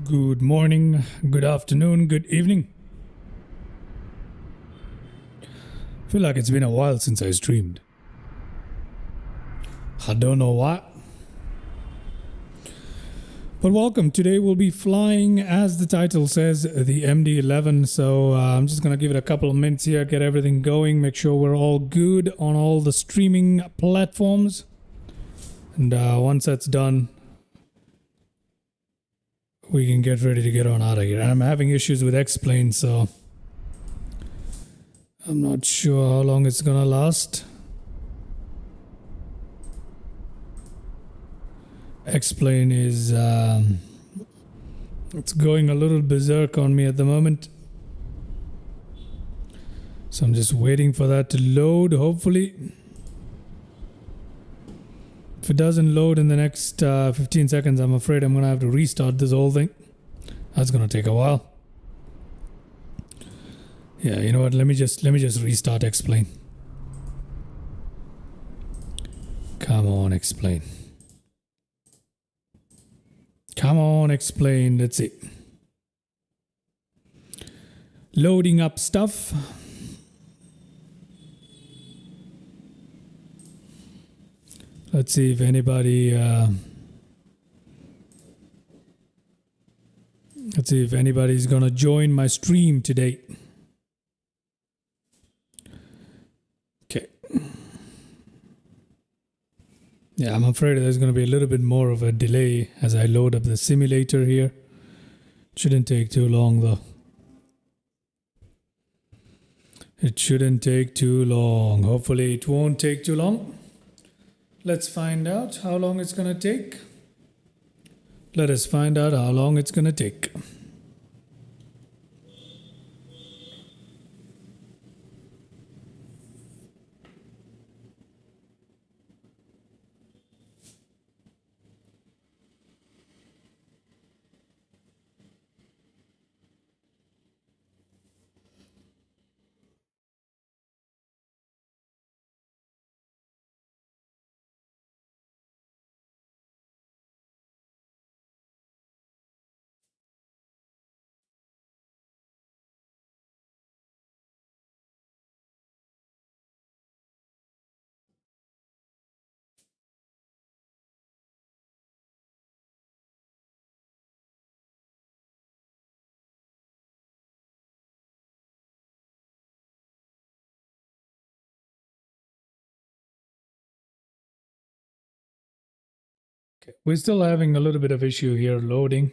Good morning, good afternoon, good evening. I feel like it's been a while since I streamed. I don't know why. But welcome. Today we'll be flying, as the title says, the MD-11. So I'm just going to give it a couple of minutes here, get everything going, make sure we're all good on all the streaming platforms. And once that's done, we can get ready to get on out of here. I'm having issues with X-Plane, so I'm not sure how long it's gonna last. X-Plane is it's going a little berserk on me at the moment, so I'm just waiting for that to load. Hopefully, if it doesn't load in the next 15 seconds, I'm afraid I'm gonna have to restart this whole thing. That's gonna take a while. Yeah, you know what? Let me just restart X-Plane. Come on, X-Plane. Come on, X-Plane. Let's see. Loading up stuff. Let's see if anybody let's see if anybody's gonna join my stream today. Okay. Yeah, I'm afraid there's gonna be a little bit more of a delay as I load up the simulator here. Shouldn't take too long though. It shouldn't take too long. Hopefully it won't take too long. Let's find out how long it's gonna take. Let us find out how long it's gonna take. Okay. We're still having a little bit of issue here loading.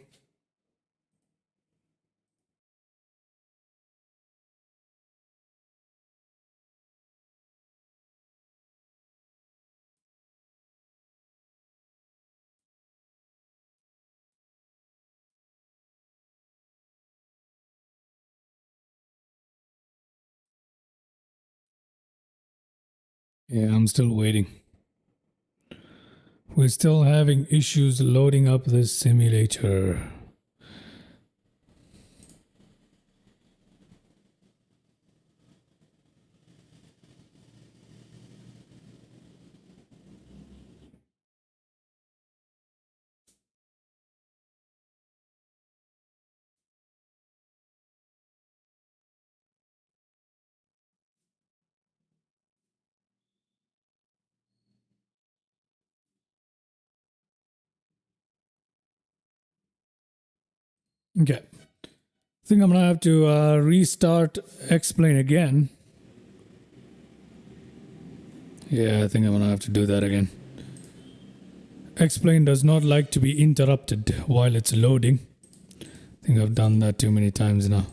Yeah, I'm still waiting. We're still having issues loading up this simulator. Okay. I think I'm gonna have to restart X-Plane again. Yeah, I think I'm gonna have to do that again. X-Plane does not like to be interrupted while it's loading. I think I've done that too many times now.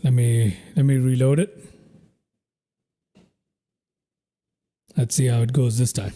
Let me reload it. Let's see how it goes this time.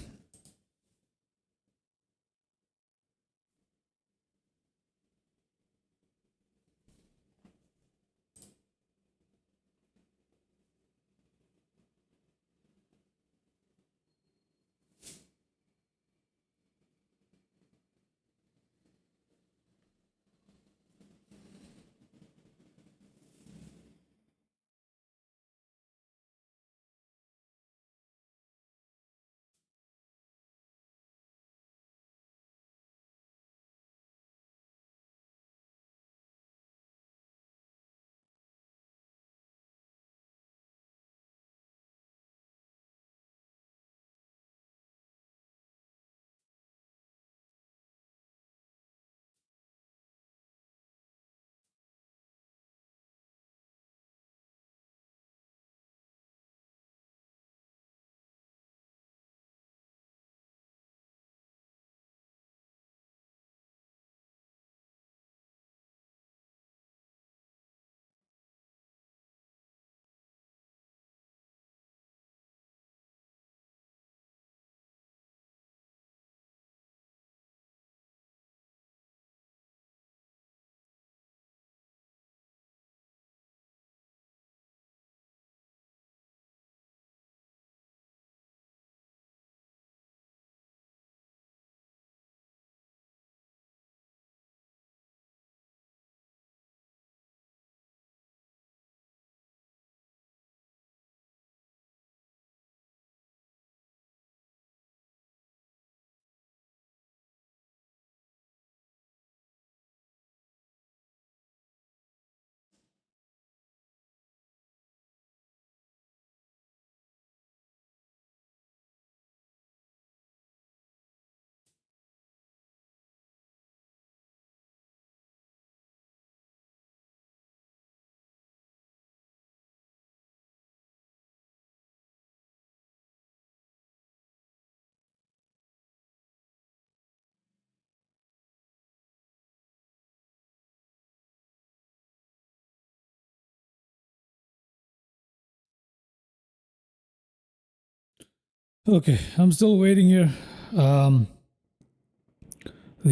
Okay, I'm still waiting here. The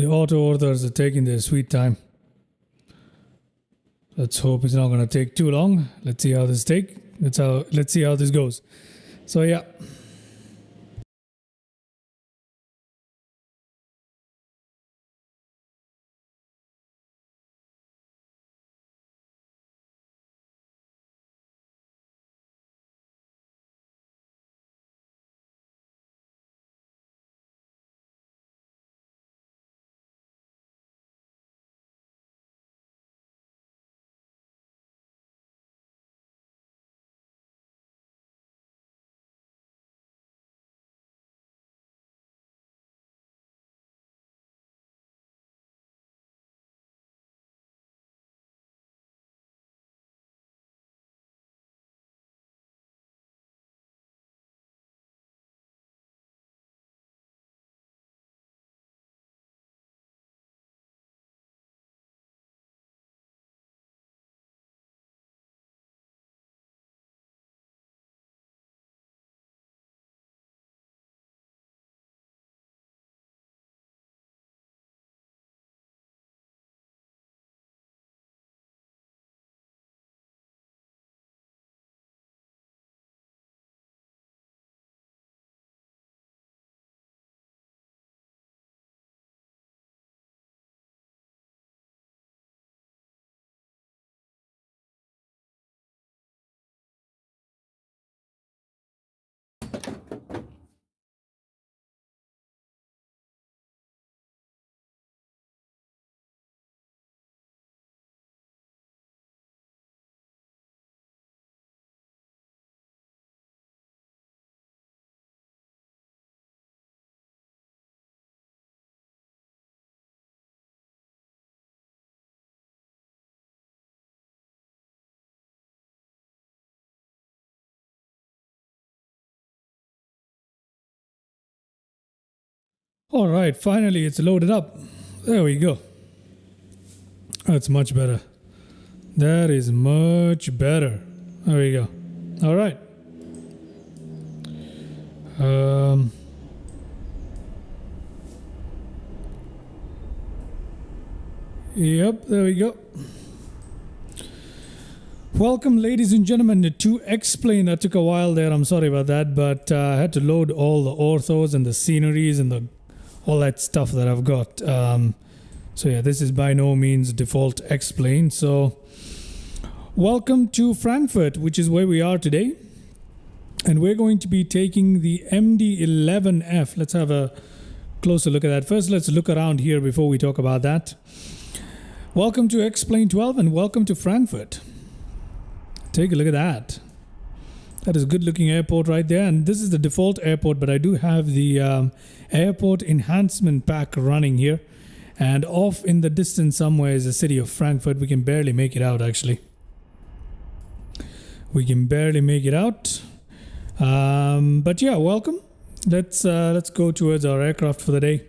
auto orders are taking their sweet time. Let's hope it's not going to take too long. Let's see how this Let's see how this goes. So yeah. All right, finally it's loaded up. There we go. That's much better. That is much better. There we go. All right. Yep, there we go. Welcome, ladies and gentlemen, to Explain. That took a while there. I'm sorry about that, but I had to load all the orthos and the sceneries and all that stuff that I've got. So yeah, this is by no means default Explain. So welcome to Frankfurt, which is where we are today. And we're going to be taking the MD-11F. Let's have a closer look at that. First, let's look around here before we talk about that. Welcome to Explain 12 and welcome to Frankfurt. Take a look at that. That is a good looking airport right there. And this is the default airport, but I do have the airport enhancement pack running here. And off in the distance somewhere is the city of Frankfurt. We can barely make it out, actually. We can barely make it out. But yeah, welcome. Let's go towards our aircraft for the day,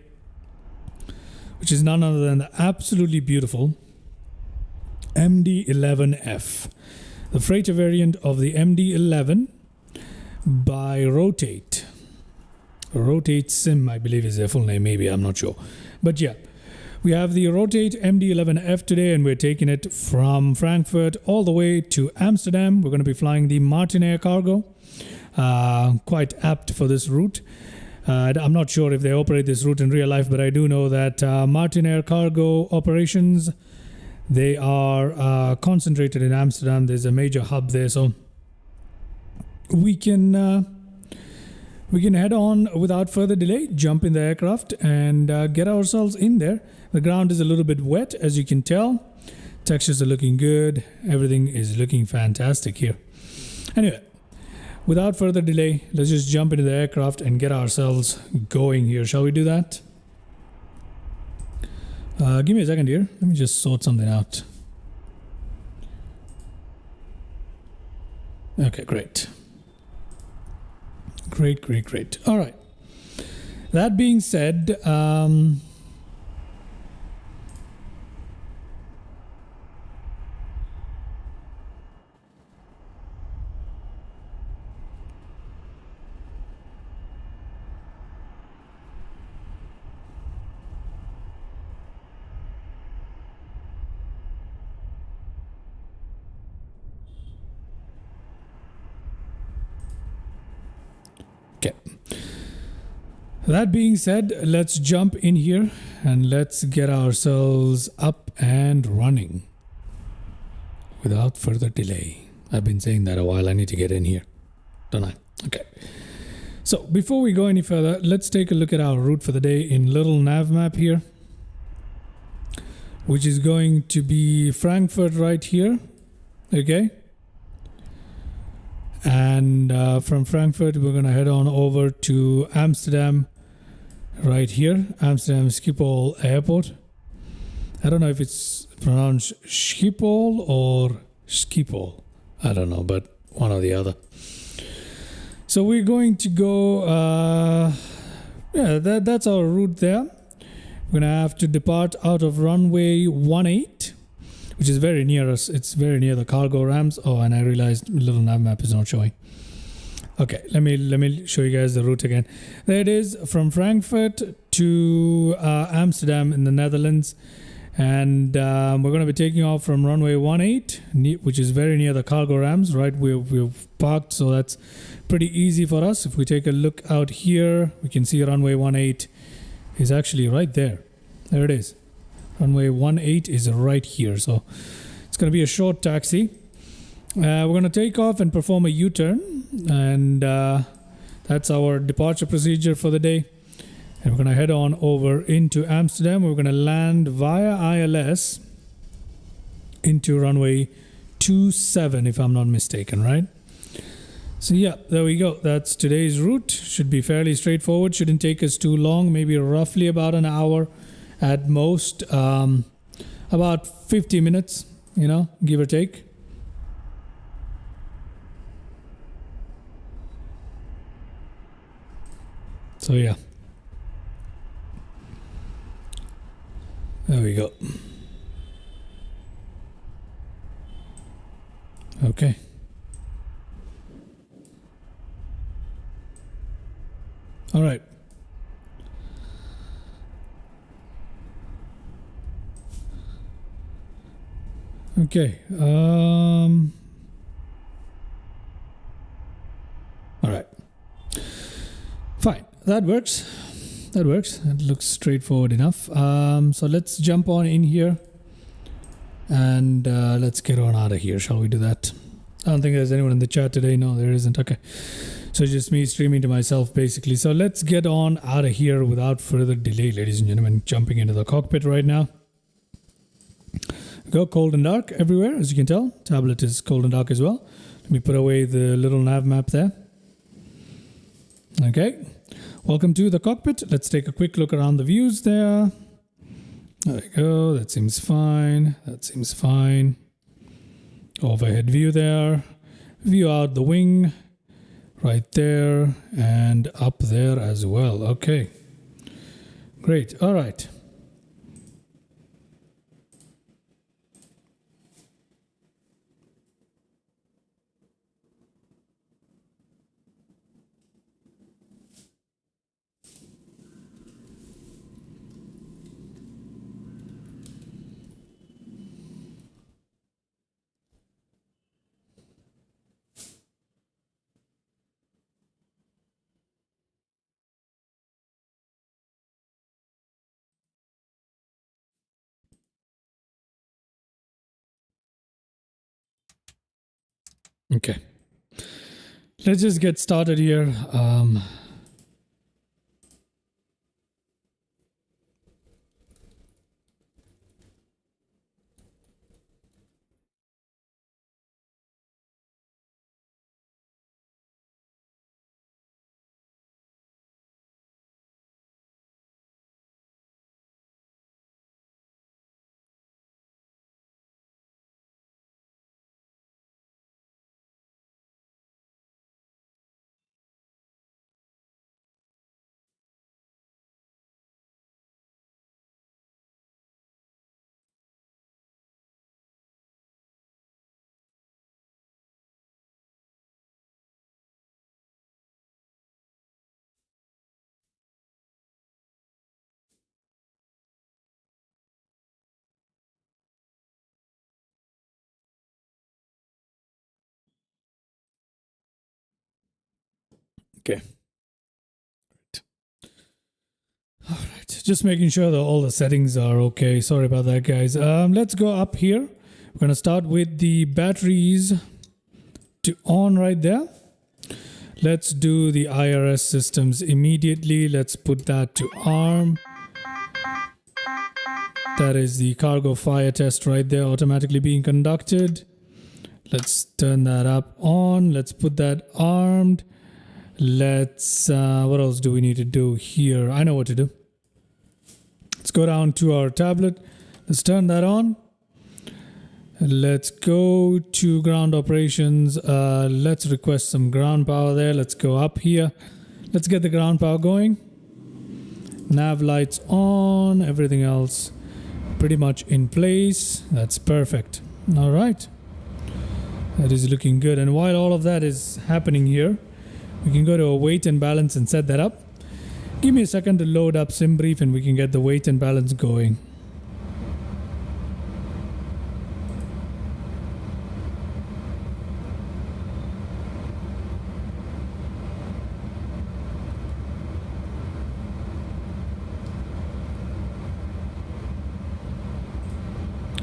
which is none other than the absolutely beautiful MD-11F, the freighter variant of the MD-11 by Rotate. Rotate Sim, I believe is their full name, maybe, I'm not sure. But yeah, we have the Rotate MD-11F today, and we're taking it from Frankfurt all the way to Amsterdam. We're going to be flying the Martin Cargo. Quite apt for this route. I'm not sure if they operate this route in real life, but I do know that Martin Cargo operations, they are concentrated in Amsterdam. There's a major hub there, so we can head on without further delay, jump in the aircraft and get ourselves in there. The ground is a little bit wet, as you can tell. Textures are looking good. Everything is looking fantastic here. Anyway, without further delay, let's just jump into the aircraft and get ourselves going here. Shall we do that? Give me a second here. Let me just sort something out. Okay, great. Great. All right. That being said, That being said, let's jump in here and let's get ourselves up and running without further delay. I've been saying that a while. I need to get in here, don't I? Okay. So before we go any further, let's take a look at our route for the day in little nav map here, which is going to be Frankfurt right here. Okay. And from Frankfurt, we're going to head on over to Amsterdam right here, Amsterdam Schiphol Airport. I don't know if it's pronounced Schiphol or Schiphol. I don't know, but one or the other. So we're going to go, that's our route there. We're going to have to depart out of runway 18, which is very near us. It's very near the cargo ramps. Oh, and I realized little nav map is not showing. Okay, let me show you guys the route again. There it is, from Frankfurt to Amsterdam in the Netherlands. And we're going to be taking off from runway 18, which is very near the cargo ramps, right? We've parked, so that's pretty easy for us. If we take a look out here, we can see runway 18 is actually right there. There it is. Runway 18 is right here, so it's going to be a short taxi. We're going to take off and perform a U-turn, and that's our departure procedure for the day. And we're going to head on over into Amsterdam. We're going to land via ILS into runway 27, if I'm not mistaken, right? So yeah, there we go. That's today's route. Should be fairly straightforward. Shouldn't take us too long. Maybe roughly about an hour at most. About 50 minutes, give or take. So yeah. There we go. Okay. All right. Okay. All right. Fine. That works. That works. It looks straightforward enough. So let's jump on in here and let's get on out of here. Shall we do that? I don't think there's anyone in the chat today. No, there isn't. Okay. So just me streaming to myself, basically. So let's get on out of here without further delay, ladies and gentlemen. Jumping into the cockpit right now. Go cold and dark everywhere, as you can tell. Tablet is cold and dark as well. Let me put away the little nav map there. Okay. Welcome to the cockpit. Let's take a quick look around the views there. There we go. That seems fine. That seems fine. Overhead view there. View out the wing. Right there. And up there as well. Okay. Great. All right. Okay. Let's just get started here. Okay. Just making sure that all the settings are okay. Sorry about that, guys. Let's go up here. We're going to start with the batteries to on right there. Let's do the IRS systems immediately. Let's put that to arm. That is the cargo fire test right there, automatically being conducted. Let's turn that up on. Let's put that armed. Let's, what else do we need to do here? I know what to do. Let's go down to our tablet. Let's turn that on. Let's go to ground operations. Let's request some ground power there. Let's go up here. Let's get the ground power going. Nav lights on. Everything else pretty much in place. That's perfect. All right. That is looking good. And while all of that is happening here, we can go to a weight and balance and set that up. Give me a second to load up SimBrief and we can get the weight and balance going.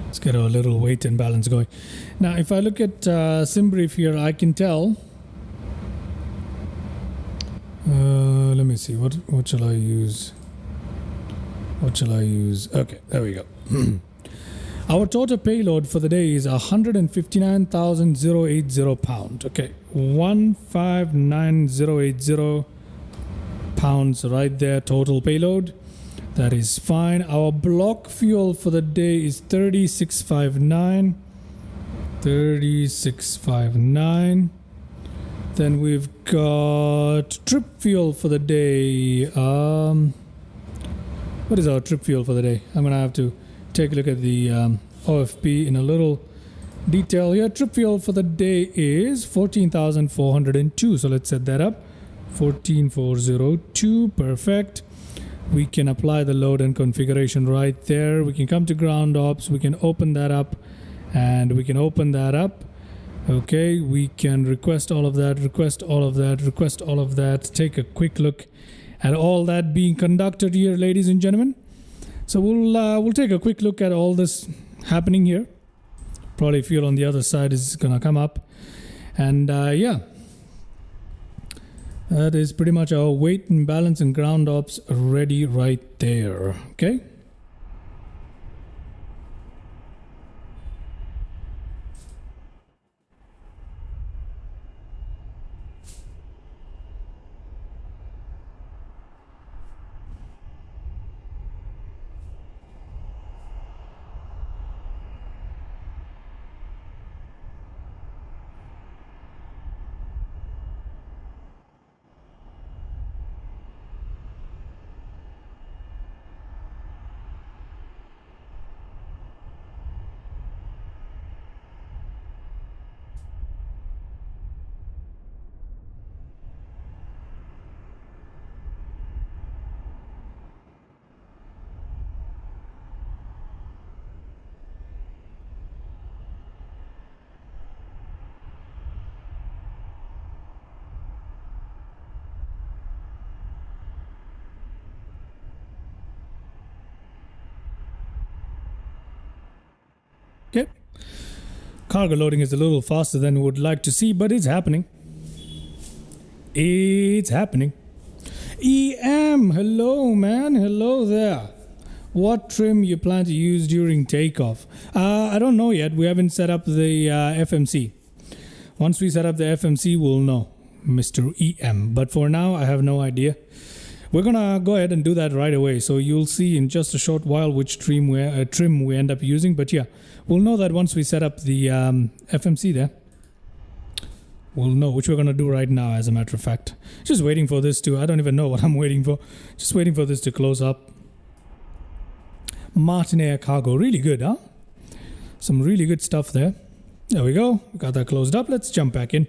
Let's get our little weight and balance going. Now, if I look at SimBrief here, I can tell. Let me see. What shall I use? What shall I use? Okay, there we go. Our total payload for the day is 159,080 pounds. Okay, 159,080 pounds right there, total payload. That is fine. Our block fuel for the day is 3659. 3659. Then we've got trip fuel for the day. What is our trip fuel for the day? I'm gonna have to take a look at the OFP in a little detail here. Trip fuel for the day is 14,402. So let's set that up. 14,402. Perfect. We can apply the load and configuration right there. We can come to ground ops. We can open that up, and we can open that up. Okay, we can request all of that, request all of that, request all of that. Take a quick look at all that being conducted here, ladies and gentlemen. So we'll take a quick look at all this happening here. Probably fuel on the other side is gonna come up, and yeah, that is pretty much our weight and balance and ground ops ready right there. Okay. Okay. Cargo loading is a little faster than we would like to see, but it's happening. It's happening. EM, hello man, hello there. What trim you plan to use during takeoff? I don't know yet. We haven't set up the FMC. Once we set up the FMC, we'll know, Mr. EM. But for now, I have no idea. We're gonna go ahead and do that right away. So you'll see in just a short while which trim we end up using. But yeah, we'll know that once we set up the FMC there. We'll know, which we're gonna do right now, as a matter of fact. Just waiting for this to, I don't even know what I'm waiting for. Just waiting for this to close up. Martin Air Cargo, really good, huh? Some really good stuff there. There we go, got that closed up. Let's jump back in.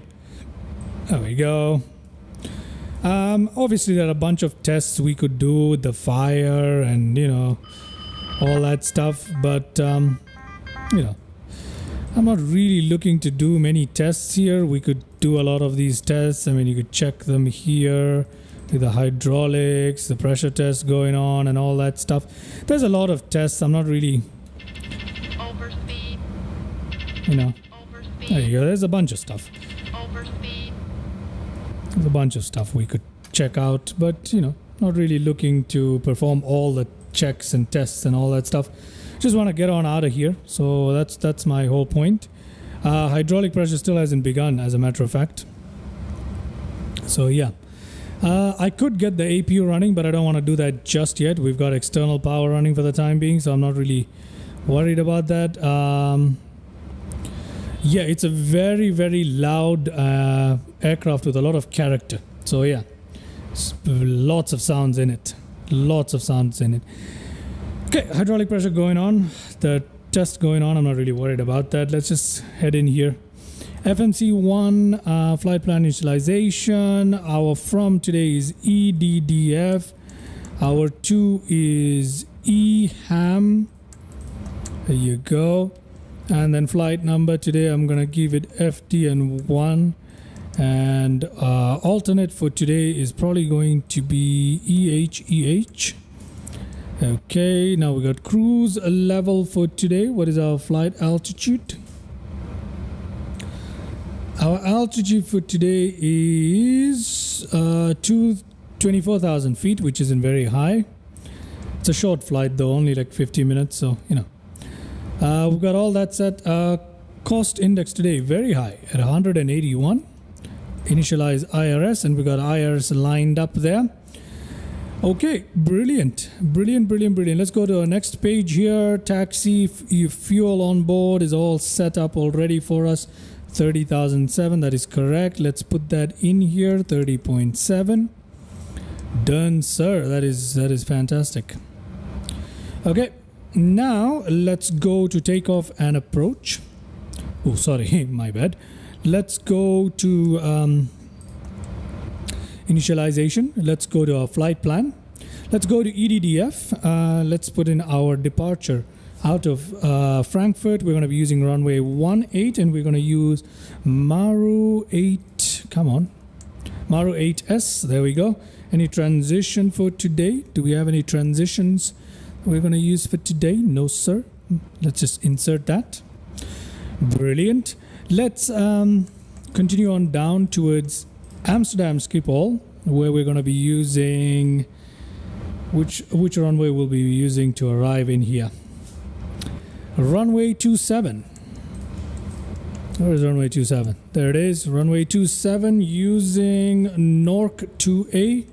There we go. Obviously there are a bunch of tests we could do with the fire and, you know, all that stuff, but you know, I'm not really looking to do many tests here. We could do a lot of these tests. I mean, you could check them here. the hydraulics, the pressure test going on and all that stuff. There's a lot of tests. I'm not really, overspeed, you know, overspeed, there you go. There's a bunch of stuff. overspeed, There's a bunch of stuff we could check out, but, you know, not really looking to perform all the checks and tests and all that stuff. Just want to get on out of here. So that's my whole point. Hydraulic pressure still hasn't begun, as a matter of fact. So yeah, I could get the APU running, but I don't want to do that just yet. We've got external power running for the time being, so I'm not really worried about that. Yeah, it's a very, very loud aircraft with a lot of character. So yeah, lots of sounds in it. Lots of sounds in it. Okay, hydraulic pressure going on. The test going on. I'm not really worried about that. Let's just head in here. FMC1 flight plan initialization. Our from today is EDDF. Our 2 is EHAM. There you go. And then flight number today, I'm gonna give it FDN1. And alternate for today is probably going to be EHEH. Okay, now we got cruise level for today. What is our flight altitude? Our altitude for today is 24,000 feet, which isn't very high. It's a short flight though, only like 50 minutes, so you know. We've got all that set. Cost index today very high at 181. Initialize IRS, and we got IRS lined up there. Okay, brilliant. Let's go to our next page here. Taxi, fuel on board is all set up already for us. 30,007, that is correct. Let's put that in here. 30.7. Done, sir. That is fantastic. Okay, now let's go to takeoff and approach. Oh, sorry, my bad. Let's go to initialization. Let's go to our flight plan. Let's go to EDDF. Let's put in our departure out of Frankfurt. We're going to be using runway 18, and we're going to use Maru 8. Come on, Maru 8S. There we go. Any transition for today? Do we have any transitions we're going to use for today? No, sir. Let's just insert that. Brilliant. Let's continue on down towards Amsterdam Schiphol, where we're going to be using which runway we'll be using to arrive in here. Runway 27. Where is runway 27? There it is. Runway 27 using Nork 2A.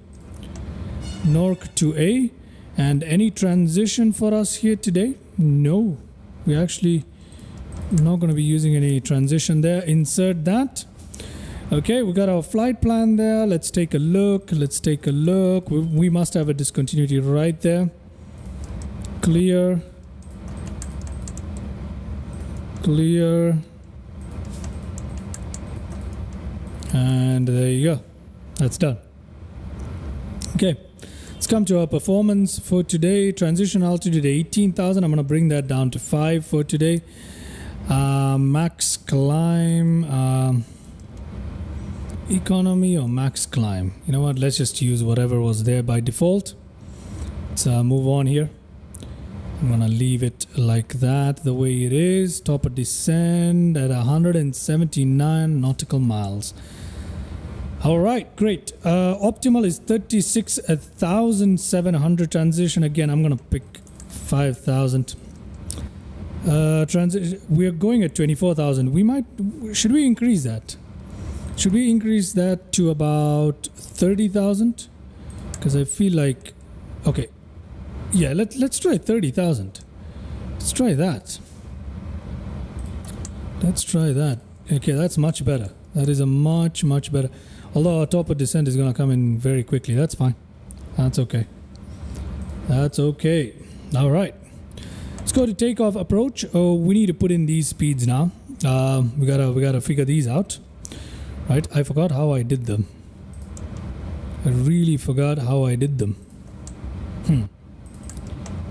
Nork 2A. And any transition for us here today? No. We actually not going to be using any transition there. Insert that. Okay, we got our flight plan there. Let's take a look. We must have a discontinuity right there. Clear. And there you go. That's done. Okay, let's come to our performance for today. Transition altitude 18,000. I'm going to bring that down to 5 for today. Max climb, economy or max climb. You know what? Let's just use whatever was there by default. Let's move on here. I'm gonna leave it like that, the way it is. Top of descent at 179 nautical miles. All right, great. Optimal is 36,700. Transition again. I'm gonna pick 5,000. We are going at 24,000. Should we increase that? Should we increase that to about 30,000? Because I feel like, okay, yeah, let's try 30,000. Let's try that. Okay, that's much better. That is a much better. Although our top of descent is gonna come in very quickly. That's fine. That's okay. All right. Let's go to takeoff approach. Oh, we need to put in these speeds now. We gotta figure these out. Right, I forgot how I did them. I really forgot how I did them.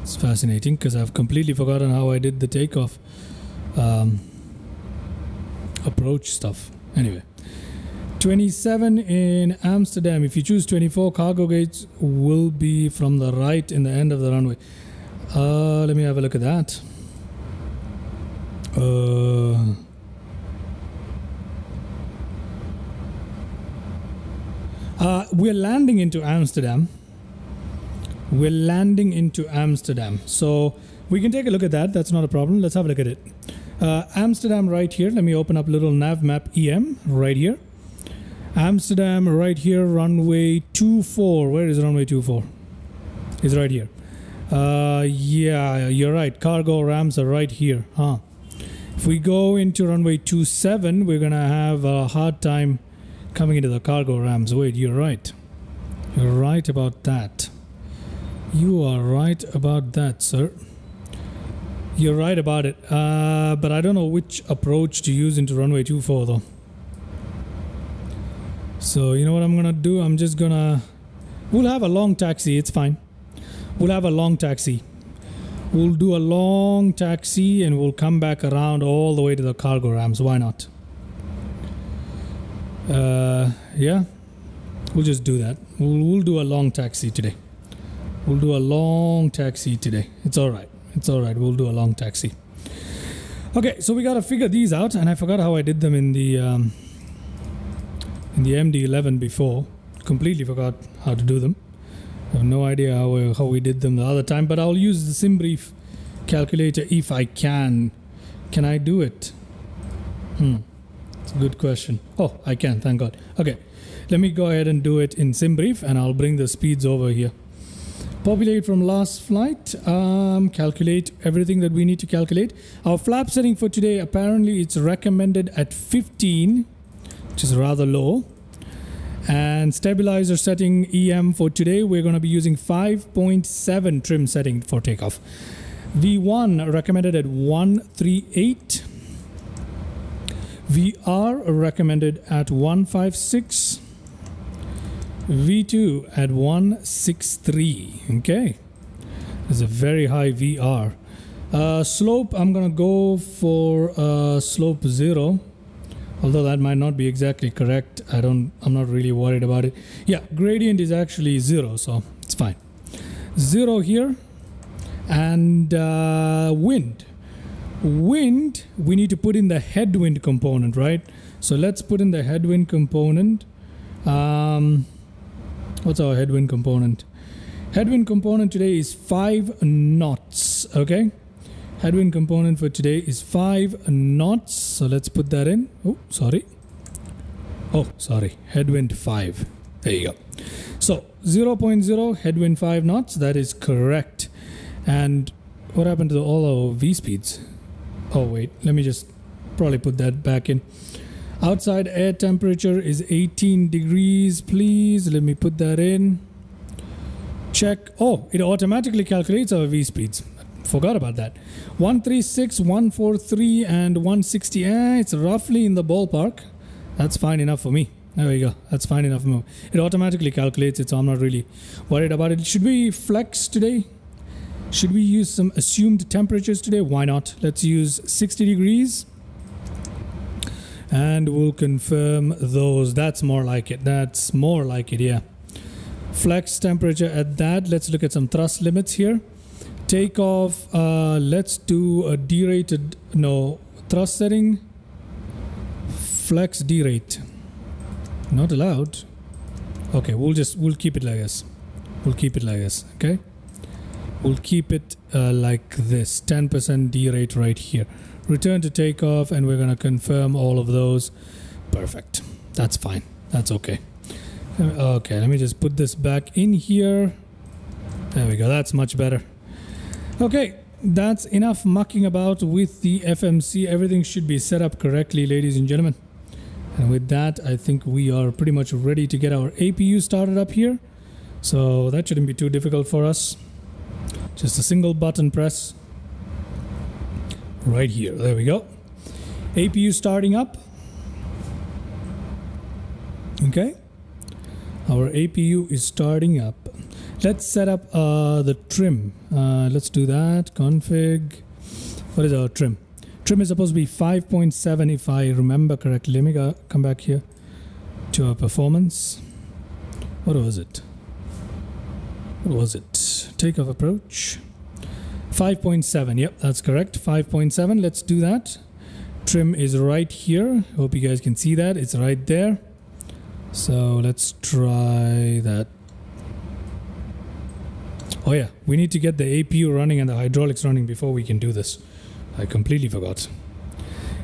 It's fascinating because I've completely forgotten how I did the takeoff approach stuff. Anyway, 27 in Amsterdam. If you choose 24, cargo gates will be from the right in the end of the runway. Let me have a look at that. We're landing into Amsterdam. We're landing into Amsterdam. So we can take a look at that. That's not a problem. Let's have a look at it. Amsterdam right here. Let me open up little nav map EM right here. Amsterdam right here, runway 24. Where is runway 24? It's right here. Yeah, you're right. Cargo ramps are right here. If we go into runway 27, we're going to have a hard time coming into the cargo ramps. Wait, you're right. You're right about that. You are right about that, sir. You're right about it. But I don't know which approach to use into runway 24 though. So you know what I'm gonna do? I'm just gonna... We'll have a long taxi, it's fine. We'll have a long taxi. We'll do a long taxi and we'll come back around all the way to the cargo ramps. Why not? Yeah. We'll just do that. We'll do a long taxi today. We'll do a long taxi today. It's alright. It's alright. We'll do a long taxi. Okay, so we gotta figure these out, and I forgot how I did them in the MD-11 before. Completely forgot how to do them. I have no idea how we did them the other time, but I'll use the SimBrief calculator if I can. Can I do it? It's a good question. Oh, I can, thank God. Okay, let me go ahead and do it in SimBrief, and I'll bring the speeds over here. Populate from last flight, calculate everything that we need to calculate. Our flap setting for today, apparently it's recommended at 15, which is rather low. And stabilizer setting EM for today, we're going to be using 5.7 trim setting for takeoff. V1 recommended at 138. VR recommended at 156. V2 at 163. Okay, there's a very high VR. Slope, I'm gonna go for slope 0, although that might not be exactly correct. I'm not really worried about it. Yeah, gradient is actually 0, so it's fine. 0 here. And wind, we need to put in the headwind component, right? So let's put in the headwind component. What's our headwind component? Headwind component today is 5 knots. Okay, headwind component for today is 5 knots. So let's put that in. Oh, sorry, headwind 5. There you go. So 0.0 headwind 5 knots. That is correct. And what happened to all our V speeds? Oh wait, let me just probably put that back in. Outside air temperature is 18 degrees, please. Let me put that in. Check. Oh, it automatically calculates our V speeds. Forgot about that. 136, 143, and 160. It's roughly in the ballpark. That's fine enough for me. There we go. That's fine enough for me. It automatically calculates it, so I'm not really worried about it. Should we flex today? Should we use some assumed temperatures today? Why not? Let's use 60 degrees. And we'll confirm those. That's more like it. That's more like it, yeah. Flex temperature at that. Let's look at some thrust limits here. Takeoff, let's do a derated, no, thrust setting. Flex derate. Not allowed. Okay, we'll keep it like this. We'll keep it like this, okay? We'll keep it like this. 10% derate right here. Return to takeoff, and we're going to confirm all of those. Perfect. That's fine. That's okay. Okay, let me just put this back in here. There we go. That's much better. Okay, that's enough mucking about with the FMC. Everything should be set up correctly, ladies and gentlemen. And with that, I think we are pretty much ready to get our APU started up here. So that shouldn't be too difficult for us. Just a single button press. Right here. There we go. APU starting up. Okay. Our APU is starting up. Let's set up the trim. Let's do that. Config. What is our trim? Trim is supposed to be 5.7 if I remember correctly. Let me come back here. to our performance. What was it? Takeoff approach. 5.7. Yep, that's correct. 5.7. Let's do that. Trim is right here. Hope you guys can see that. It's right there. So let's try that. Oh yeah, we need to get the APU running and the hydraulics running before we can do this. I completely forgot.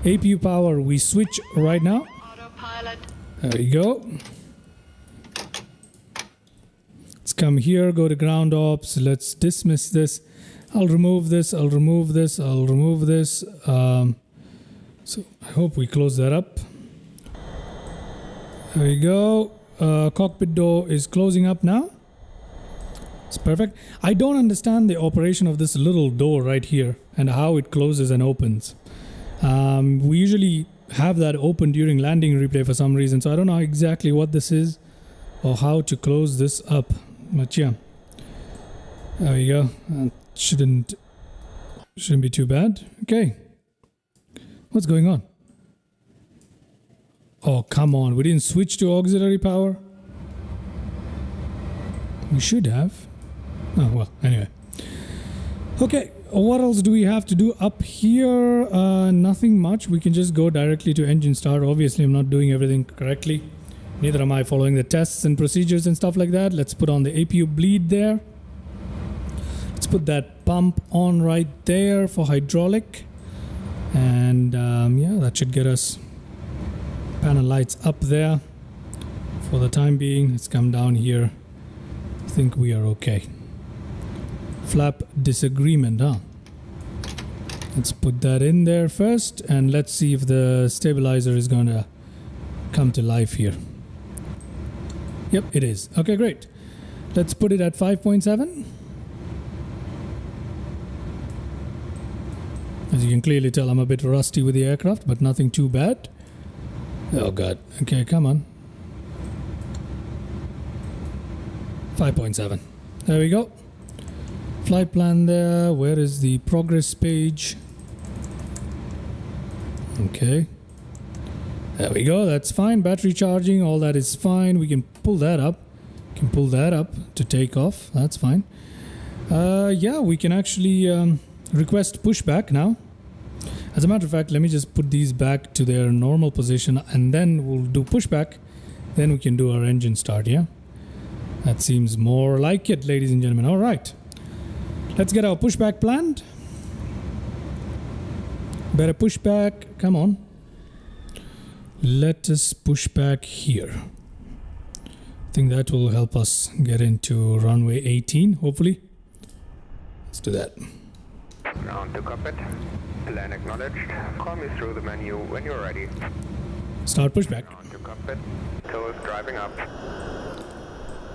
APU power, we switch right now. Autopilot. There we go. Let's come here, go to ground ops. Let's dismiss this. I'll remove this. So I hope we close that up. There we go. Cockpit door is closing up now. It's perfect. I don't understand the operation of this little door right here and how it closes and opens. We usually have that open during landing replay for some reason, so I don't know exactly what this is or how to close this up. But yeah, there we go. Shouldn't be too bad. Okay, what's going on? Oh, come on, we didn't switch to auxiliary power. We should have. Oh, well, anyway. Okay, what else do we have to do up here? Nothing much. We can just go directly to engine start. Obviously, I'm not doing everything correctly. Neither am I following the tests and procedures and stuff like that. Let's put on the APU bleed there. Let's put that pump on right there for hydraulic. And yeah, that should get us panel lights up there for the time being. Let's come down here. I think we are okay. Flap disagreement, huh? Let's put that in there first, and let's see if the stabilizer is going to come to life here. Yep, it is. Okay, great. Let's put it at 5.7. As you can clearly tell, I'm a bit rusty with the aircraft, but nothing too bad. Oh god. Okay, come on. 5.7. There we go. Flight plan there. Where is the progress page? Okay. There we go. That's fine. Battery charging. All that is fine. We can pull that up. To take off. That's fine. Yeah, we can actually request pushback now. As a matter of fact, let me just put these back to their normal position and then we'll do pushback. Then we can do our engine start, yeah? That seems more like it, ladies and gentlemen. All right. Let's get our pushback planned. Better pushback. Come on. Let us push back here. I think that will help us get into runway 18, hopefully. Let's do that. Ground to cockpit. Plan acknowledged. Call me through the menu when you're ready. Start pushback. Ground to cockpit. Tow is driving up.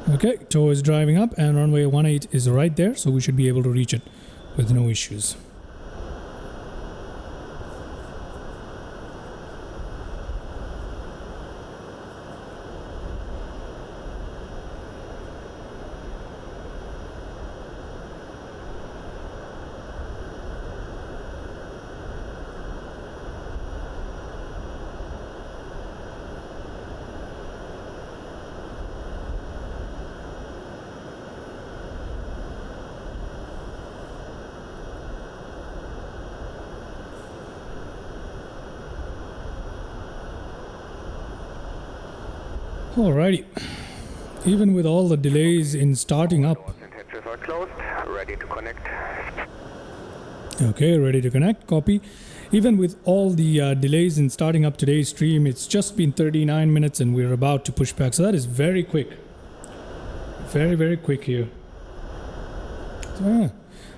Okay, tow is driving up and runway 18 is right there, so we should be able to reach it with no issues. Alrighty. Even with all the delays in starting up. Doors and hatches are closed. Ready to connect. Okay, ready to connect. Copy. Even with all the delays in starting up today's stream, it's just been 39 minutes and we're about to push back. So that is very quick. Very, very quick here. So, yeah.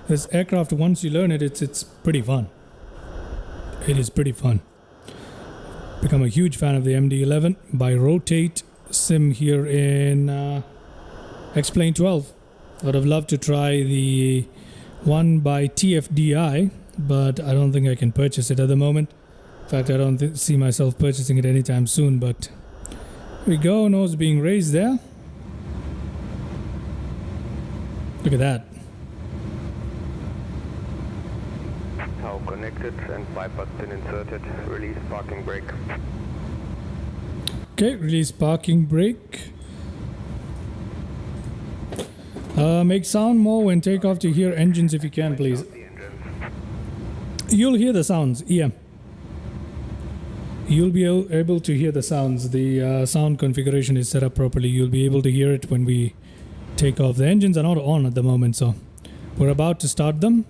This aircraft, once you learn it, it's pretty fun. It is pretty fun. Become a huge fan of the MD-11 by Rotate Sim here in X-Plane 12. I would have loved to try the one by TFDI, but I don't think I can purchase it at the moment. In fact, I don't see myself purchasing it anytime soon, but here we go. Nose being raised there. Look at that. Tow connected and bypass pin inserted. Release parking brake. Okay, release parking brake. Make sound more when takeoff to hear engines if you can, please. The engines. You'll hear the sounds, yeah. You'll be able to hear the sounds. The sound configuration is set up properly. You'll be able to hear it when we take off. The engines are not on at the moment, so we're about to start them.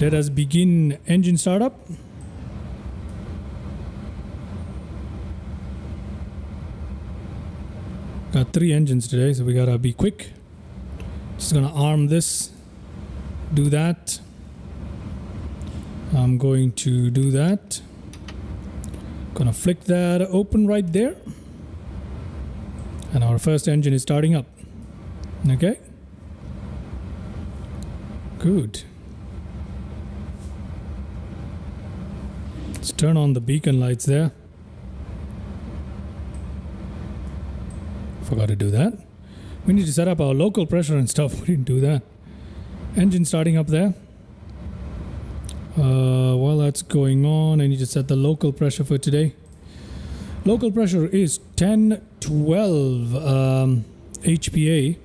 Let us begin engine startup. Got 3 engines today, so we gotta be quick. Just gonna arm this, do that. I'm going to do that. Gonna flick that open right there. And our first engine is starting up. Okay. Good. Let's turn on the beacon lights there. Forgot to do that. We need to set up our local pressure and stuff. We didn't do that. Engine starting up there. While that's going on, I need to set the local pressure for today. Local pressure is 1012 HPA.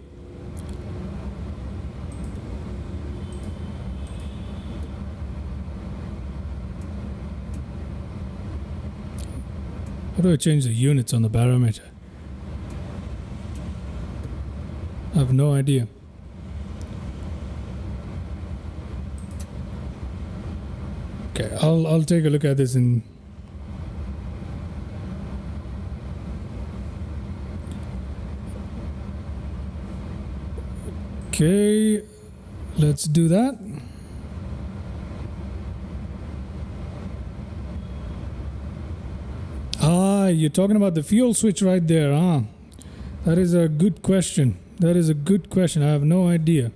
How do I change the units on the barometer? I have no idea. Okay, I'll take a look at this in. Okay, let's do that. You're talking about the fuel switch right there, huh? That is a good question. That is a good question. I have no idea.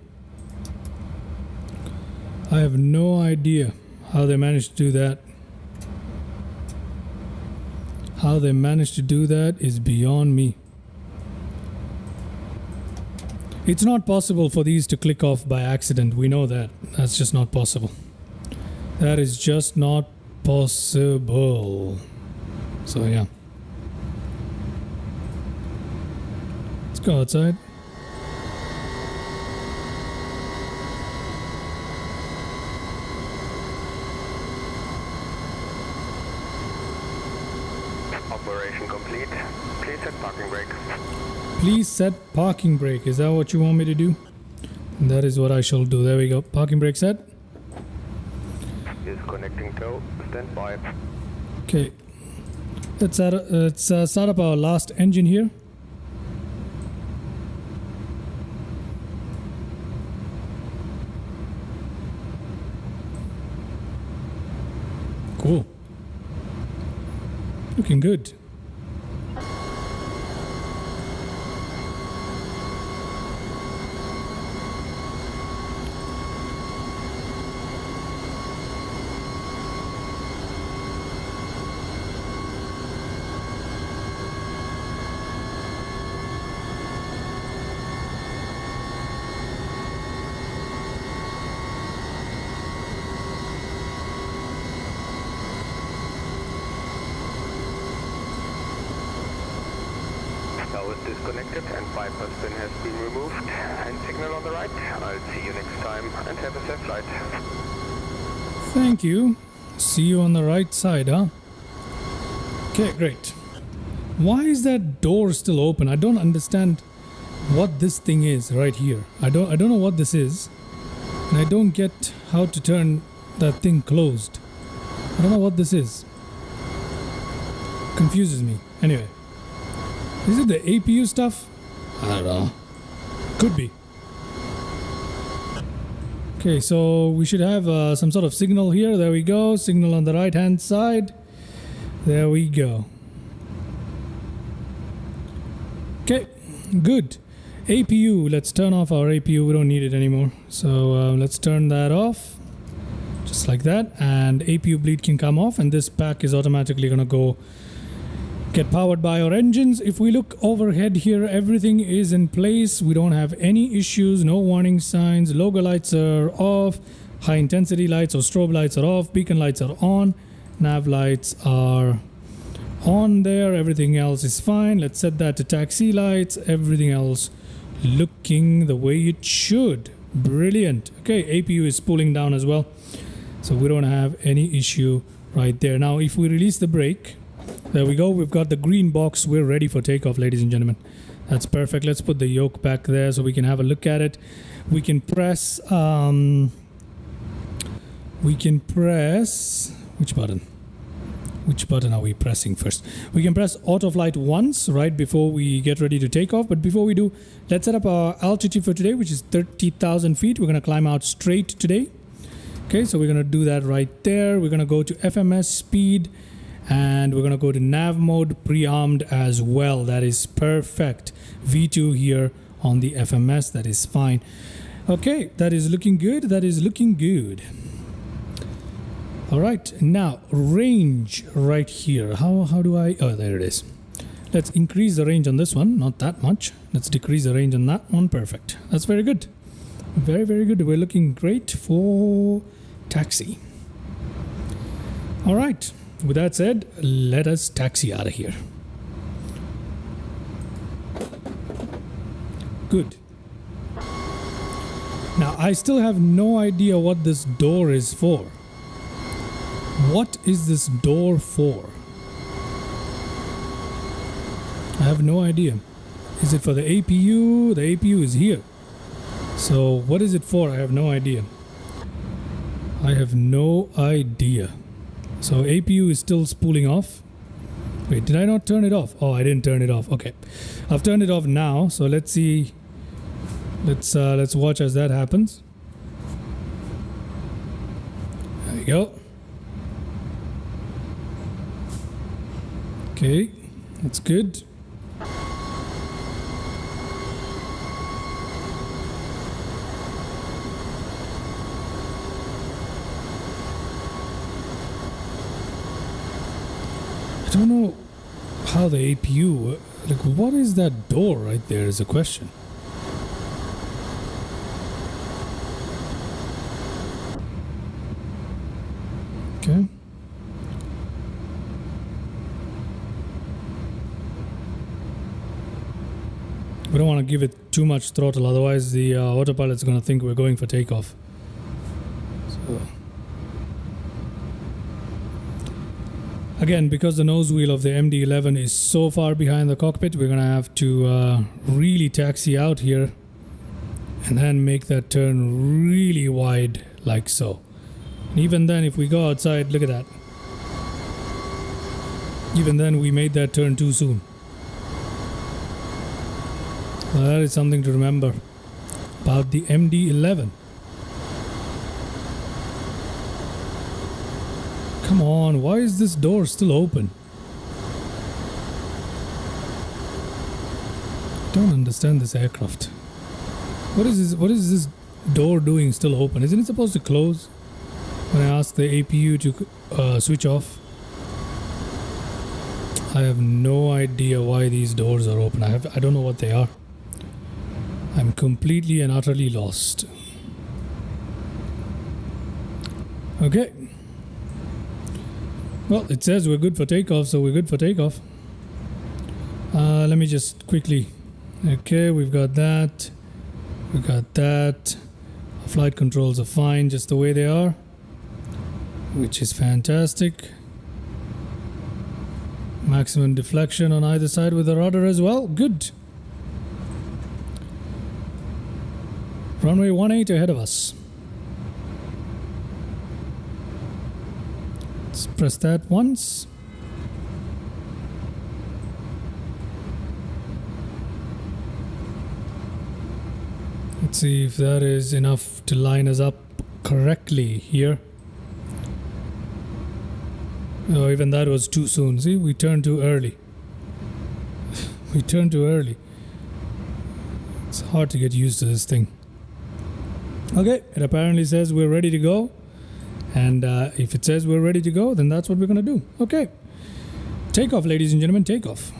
I have no idea how they managed to do that. How they managed to do that is beyond me. It's not possible for these to click off by accident. We know that. That's just not possible. That is just not possible. So yeah. Let's go outside. Operation complete. Please set parking brake. Please set parking brake. Is that what you want me to do? That is what I shall do. There we go. Parking brake set. Disconnecting tow. Stand by. Okay. Let's start up our last engine here. Cool. Looking good. Tow is disconnected and bypass pin has been removed. And signal on the right. I'll see you next time and have a safe flight. Thank you. See you on the right side, huh? Okay, great. Why is that door still open? I don't understand what this thing is right here. I don't know what this is. And I don't get how to turn that thing closed. I don't know what this is. Confuses me. Anyway. Is it the APU stuff? I don't know. Could be. Okay, so we should have some sort of signal here. There we go. Signal on the right hand side. There we go. Okay, good. APU. Let's turn off our APU. We don't need it anymore. So let's turn that off. Just like that. And APU bleed can come off. And this pack is automatically going to go get powered by our engines. If we look overhead here, everything is in place. We don't have any issues, no warning signs. Logo lights are off. High intensity lights or strobe lights are off. Beacon lights are on. Nav lights are on there. Everything else is fine. Let's set that to taxi lights. Everything else looking the way it should. Brilliant. Okay, APU is spooling down as well, so we don't have any issue right there. Now if we release the brake, there we go, we've got the green box. We're ready for takeoff, ladies and gentlemen. That's perfect. Let's put the yoke back there so we can have a look at it. We can press which button are we pressing first? We can press auto flight once right before we get ready to take off. But before we do, let's set up our altitude for today, which is 30,000 feet. We're going to climb out straight today. Okay, so we're going to do that right there. We're going to go to FMS speed, and we're going to go to nav mode pre-armed as well. That is perfect. V2 here on the FMS. That is fine. Okay, that is looking good. That is looking good. All right, now range right here. How do I? Oh, there it is. Let's increase the range on this one. Not that much. Let's decrease the range on that one. Perfect. That's very good. Very, very good. We're looking great for taxi. All right. With that said, let us taxi out of here. Good. Now, I still have no idea what this door is for. What is this door for? I have no idea. Is it for the APU? The APU is here. So what is it for? I have no idea. I have no idea. So APU is still spooling off. Wait, did I not turn it off? Oh, I didn't turn it off. Okay. I've turned it off now. So let's see. Let's watch as that happens. There you go. Okay, that's good. I don't know how the APU, like what is that door right there is a question. Okay. We don't want to give it too much throttle, otherwise the autopilot's going to think we're going for takeoff. So. Again, because the nose wheel of the MD-11 is so far behind the cockpit, we're going to have to really taxi out here and then make that turn really wide like so. And even then, if we go outside, look at that. Even then, we made that turn too soon. Well, that is something to remember about the MD-11. Come on, why is this door still open? I don't understand this aircraft. What is this door doing still open? Isn't it supposed to close when I ask the APU to switch off? I have no idea why these doors are open. I don't know what they are. I'm completely and utterly lost. Okay. Well, it says we're good for takeoff, so we're good for takeoff. Let me just quickly... Okay, we've got that. We've got that. Our flight controls are fine, just the way they are, which is fantastic. Maximum deflection on either side with the rudder as well. Good. Runway 18 ahead of us. Let's press that once. Let's see if that is enough to line us up correctly here. Oh, even that was too soon. See, we turned too early. We turned too early. It's hard to get used to this thing. Okay, it apparently says we're ready to go. And if it says we're ready to go, then that's what we're going to do. Okay. Takeoff, ladies and gentlemen, takeoff.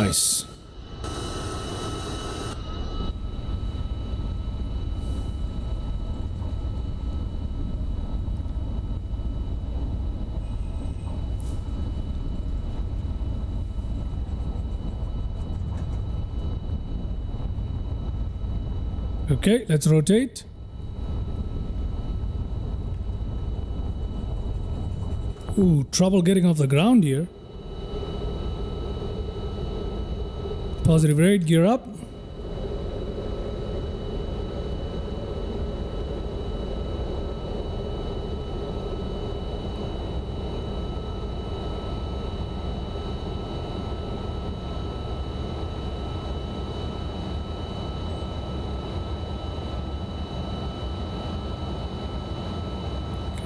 Nice. Okay, let's rotate. Ooh, trouble getting off the ground here. Positive rate, gear up.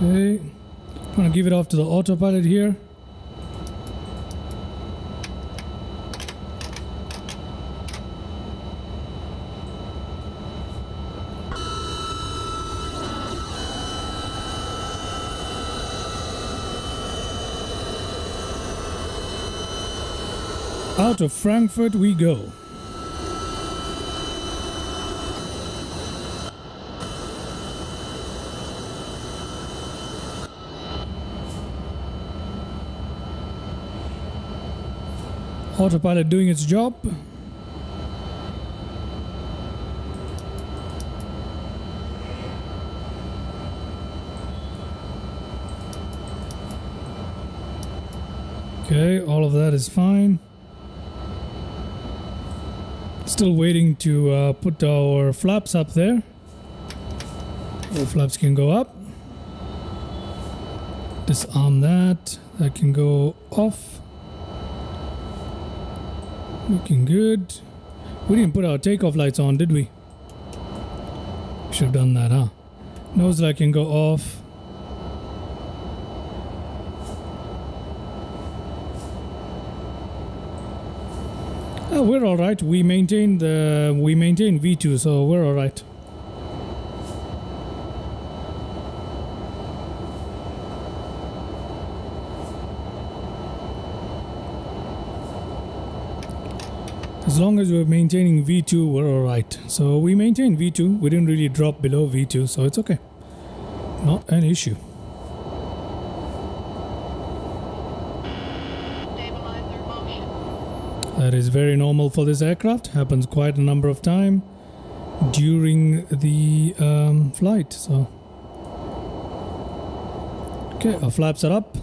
Okay, I'm gonna give it off to the autopilot here. Out of Frankfurt we go. Autopilot doing its job. Okay, all of that is fine. Still waiting to put our flaps up there. All flaps can go up. Disarm that. That can go off. Looking good. We didn't put our takeoff lights on, did we? Should have done that, huh? Nose light can go off. Oh, we're all right. We maintain V2, so we're all right. As long as we're maintaining V2, we're all right. So we maintain V2. We didn't really drop below V2, so it's okay. Not an issue. Stabilizer motion. That is very normal for this aircraft. Happens quite a number of times during the flight. So, okay, our flaps are up,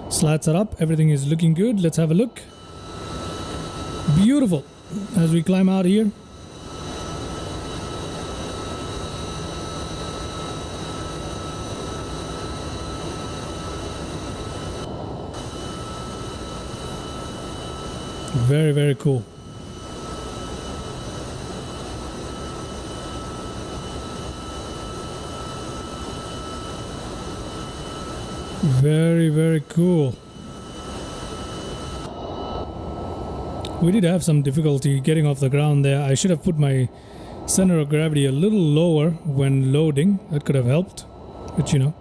slats are up. Everything is looking good. Let's have a look. Beautiful. As we climb out here. Very, very cool. Very, very cool. We did have some difficulty getting off the ground there. I should have put my center of gravity a little lower when loading. That could have helped, but you know.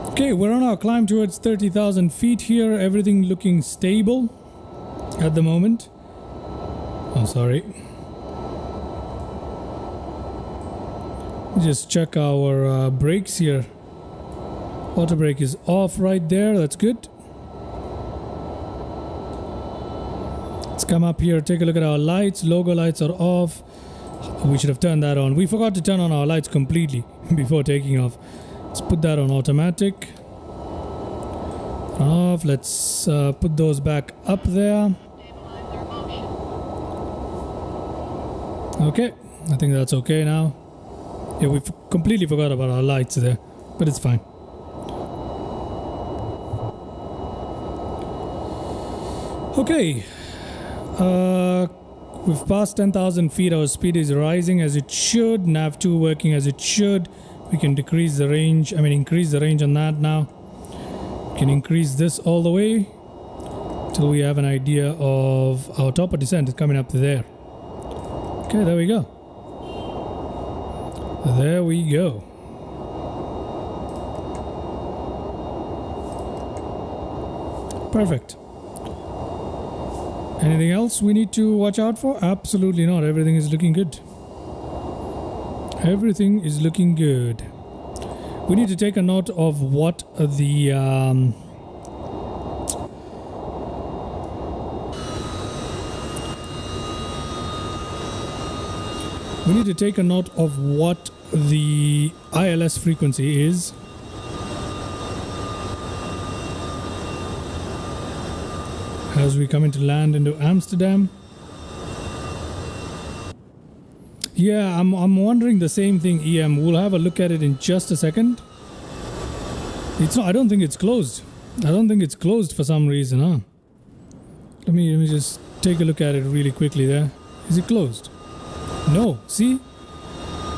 Okay, we're on our climb towards 30,000 feet here. Everything looking stable at the moment. Oh, sorry. Just check our brakes here. Auto brake is off right there. That's good. Let's come up here, take a look at our lights. Logo lights are off. We should have turned that on. We forgot to turn on our lights completely before taking off. Let's put that on automatic. Off. Let's put those back up there. Stabilizer motion. Okay, I think that's okay now. Yeah, we completely forgot about our lights there, but it's fine. Okay. We've passed 10,000 feet. Our speed is rising as it should. Nav2 working as it should. We can increase the range on that now. We can increase this all the way till we have an idea of our top of descent is coming up to there. Okay, there we go. There we go. Perfect. Anything else we need to watch out for? Absolutely not. Everything is looking good. Everything is looking good. We need to take a note of what the we need to take a note of what the ILS frequency is. As we come into land into Amsterdam. Yeah, I'm wondering the same thing, EM. We'll have a look at it in just a second. It's not, I don't think it's closed. I don't think it's closed for some reason, huh? Let me just take a look at it really quickly there. Is it closed? No, see?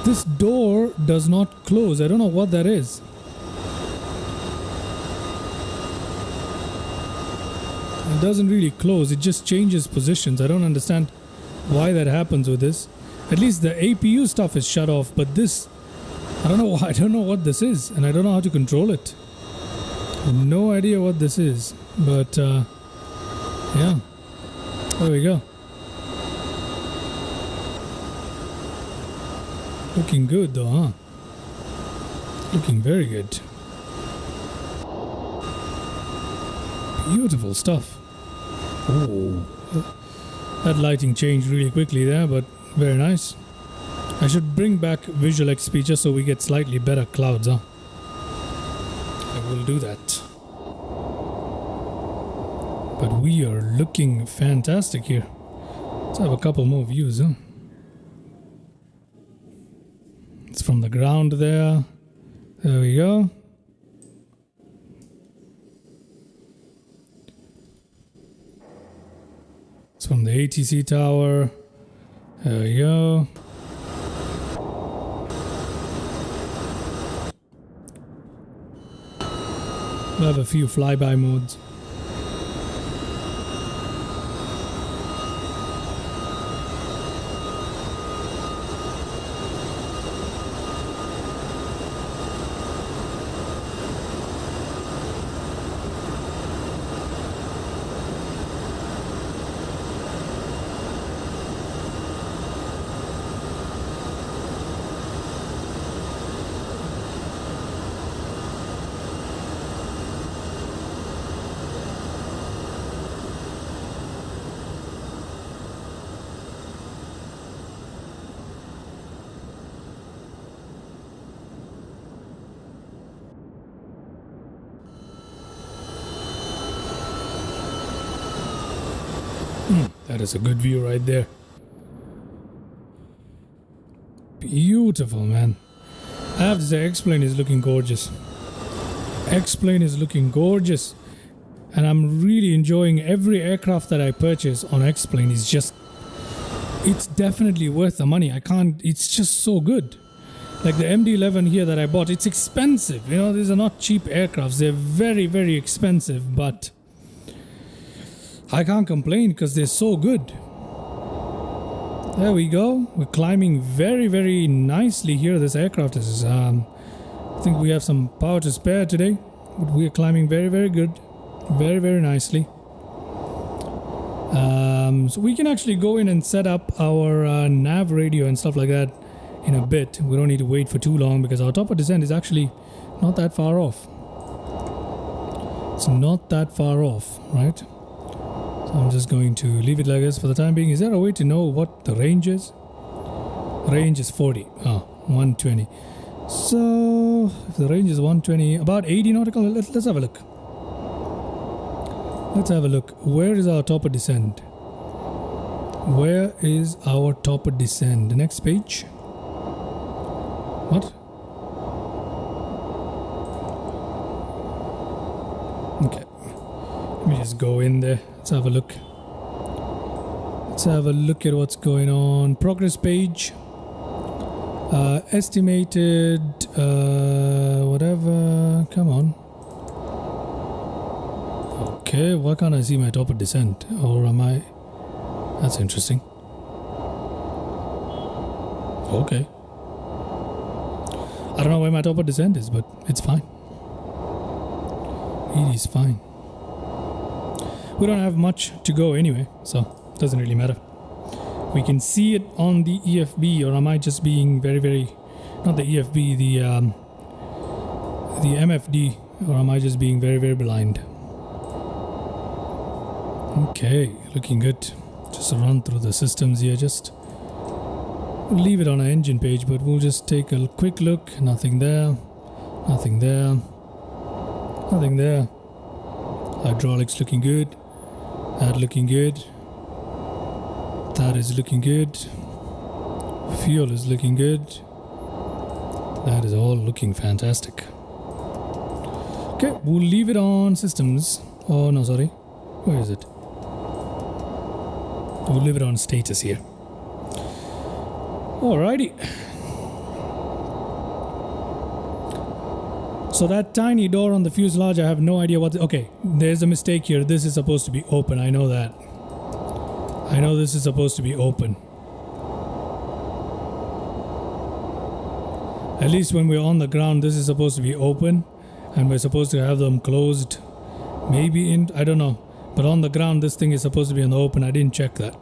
This door does not close. I don't know what that is. It doesn't really close, it just changes positions. I don't understand why that happens with this. At least the APU stuff is shut off, but this, I don't know what this is, and I don't know how to control it. I have no idea what this is, but yeah, there we go. Looking good though, huh? Looking very good. Beautiful stuff. Oh, that lighting changed really quickly there, but very nice. I should bring back visual XP just so we get slightly better clouds, huh? I will do that. But we are looking fantastic here. Let's have a couple more views, huh? It's from the ground there. There we go. It's from the ATC tower. There we go. We'll have a few flyby modes. That is a good view right there. Beautiful, man. I have to say, X-Plane is looking gorgeous. X-Plane is looking gorgeous. And I'm really enjoying every aircraft that I purchase on X-Plane. Is just, it's definitely worth the money. It's just so good. Like the MD-11 here that I bought, it's expensive. You know, these are not cheap aircrafts. They're very, very expensive, but I can't complain because they're so good. There we go. We're climbing very, very nicely here. This aircraft is, I think we have some power to spare today. But we are climbing very, very good. Very, very nicely. So we can actually go in and set up our nav radio and stuff like that in a bit. We don't need to wait for too long because our top of descent is actually not that far off. It's not that far off, right? So I'm just going to leave it like this for the time being. Is there a way to know what the range is? Range is 40. Oh, 120. So if the range is 120, about 80 nautical, let's have a look. Let's have a look. Where is our top of descent? Where is our top of descent? The next page. What? Okay. Let me just go in there. Let's have a look. Let's have a look at what's going on. Progress page. Estimated whatever. Come on. Okay, why can't I see my top of descent? Or am I? That's interesting. Okay. I don't know where my top of descent is, but it's fine. It is fine. We don't have much to go anyway, so it doesn't really matter. We can see it on the EFB, or am I just being very, not the EFB, the MFD, or am I just being very blind? Okay, looking good. Just run through the systems here, just leave it on our engine page, but we'll just take a quick look. Nothing there, nothing there, nothing there. Hydraulics looking good. That looking good. That is looking good. Fuel is looking good. That is all looking fantastic. Okay, we'll leave it on systems. Oh no, sorry. Where is it? We'll leave it on status here. Alrighty. So that tiny door on the fuselage, I have no idea what... Okay, there's a mistake here. This is supposed to be open. I know that. I know this is supposed to be open. At least when we're on the ground, this is supposed to be open. And we're supposed to have them closed. Maybe in... I don't know. But on the ground, this thing is supposed to be on the open. I didn't check that.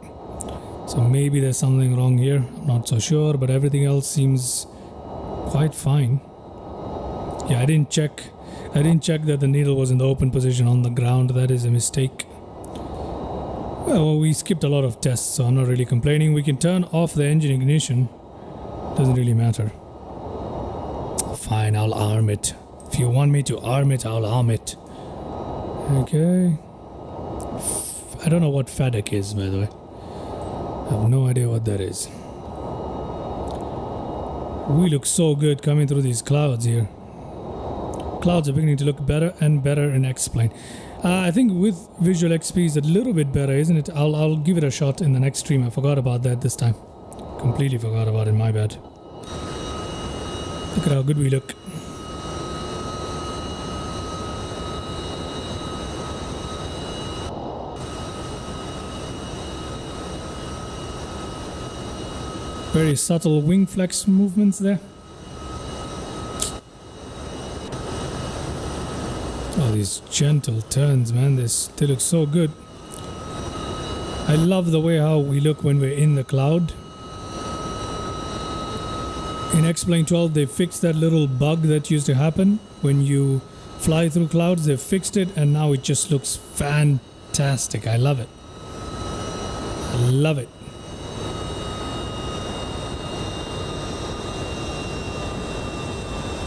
So maybe there's something wrong here. I'm not so sure. But everything else seems quite fine. Yeah, I didn't check that the needle was in the open position on the ground. That is a mistake. Well, we skipped a lot of tests, so I'm not really complaining. We can turn off the engine ignition. Doesn't really matter. Fine, I'll arm it. If you want me to arm it, I'll arm it. Okay. I don't know what FADEC is, by the way. I have no idea what that is. We look so good coming through these clouds here. Clouds are beginning to look better and better in X-Plane. I think with Visual XP is a little bit better, isn't it? I'll give it a shot in the next stream. I forgot about that this time. Completely forgot about it, my bad. Look at how good we look. Very subtle wing flex movements there. Oh, these gentle turns, man. They look so good. I love the way how we look when we're in the cloud. In X-Plane 12, they fixed that little bug that used to happen when you fly through clouds. They fixed it, and now it just looks fantastic. I love it. I love it.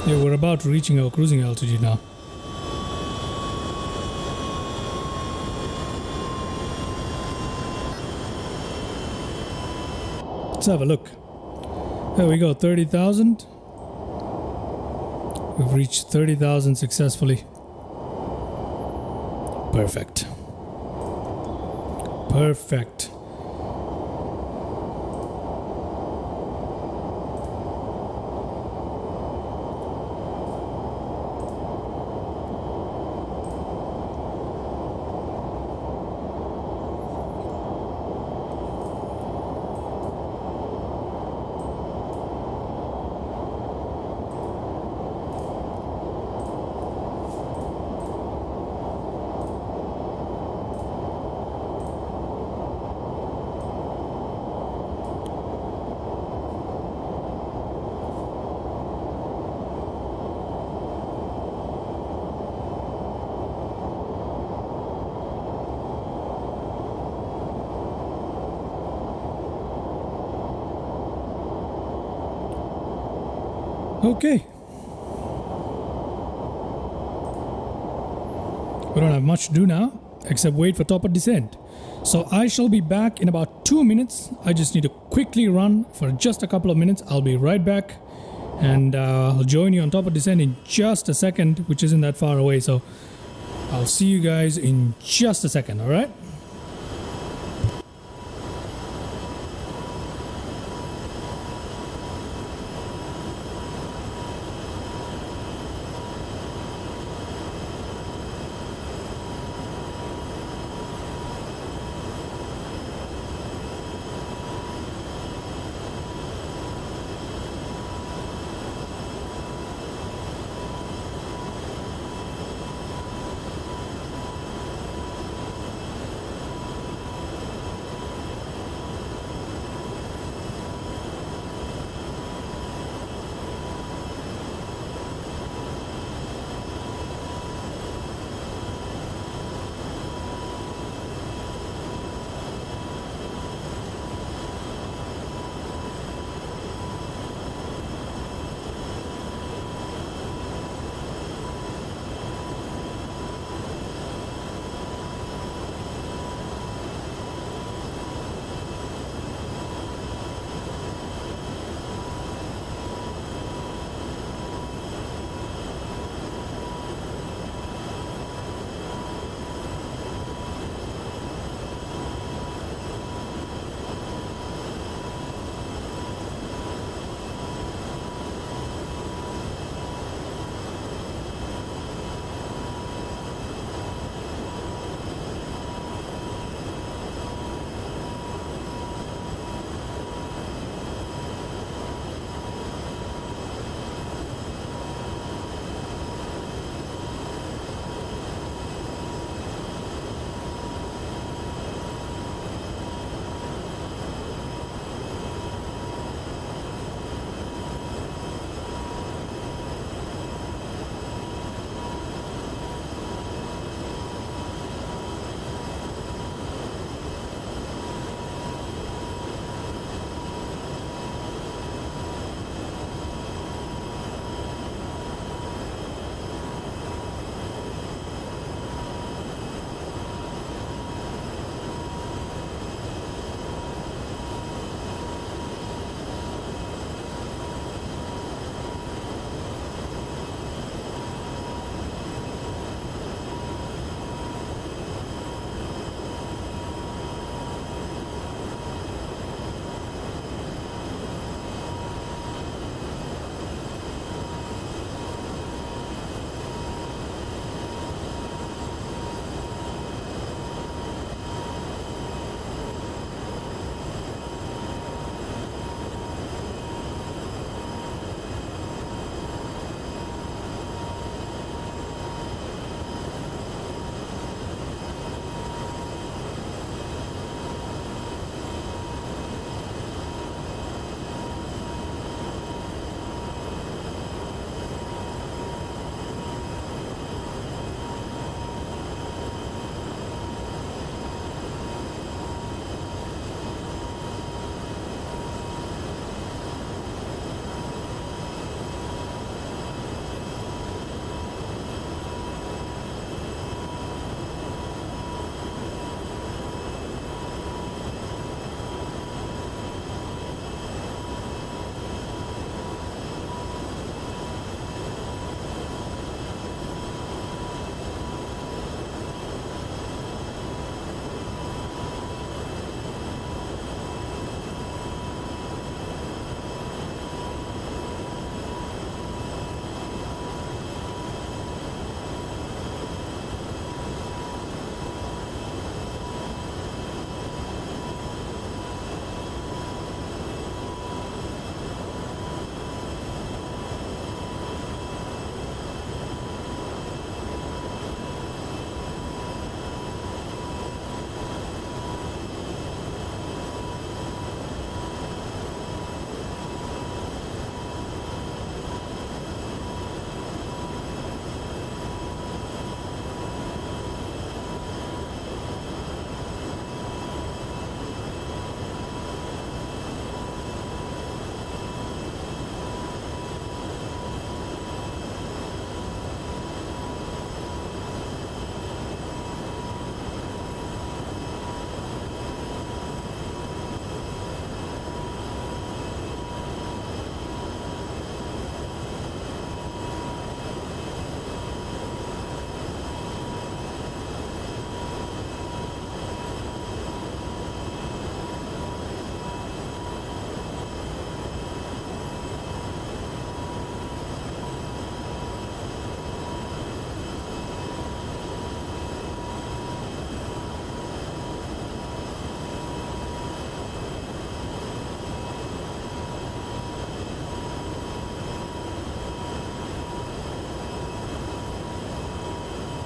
Yeah, we're about reaching our cruising altitude now. Let's have a look. There we go, 30,000. We've reached 30,000 successfully. Perfect. Perfect. Okay. We don't have much to do now, except wait for top of descent. So I shall be back in about 2 minutes. I just need to quickly run for just a couple of minutes. I'll be right back, and I'll join you on top of descent in just a second, which isn't that far away. So I'll see you guys in just a second, all right?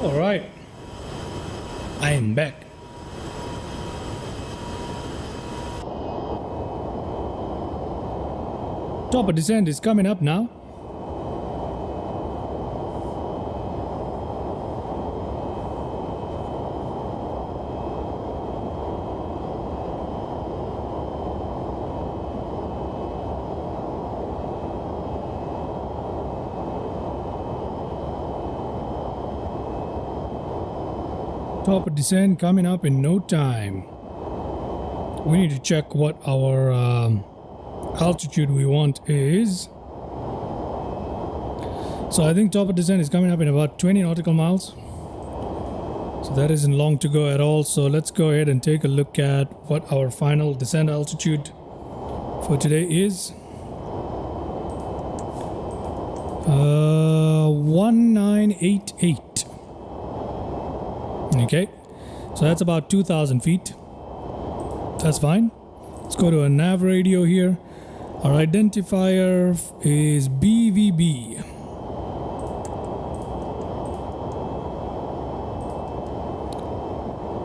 All right, I am back. Top of descent is coming up now. Top of descent coming up in no time. We need to check what our altitude we want is. So I think top of descent is coming up in about 20 nautical miles. So that isn't long to go at all. So let's go ahead and take a look at what our final descent altitude for today is. 1988. Okay, so that's about 2,000 feet. That's fine. Let's go to a nav radio here. Our identifier is BVB.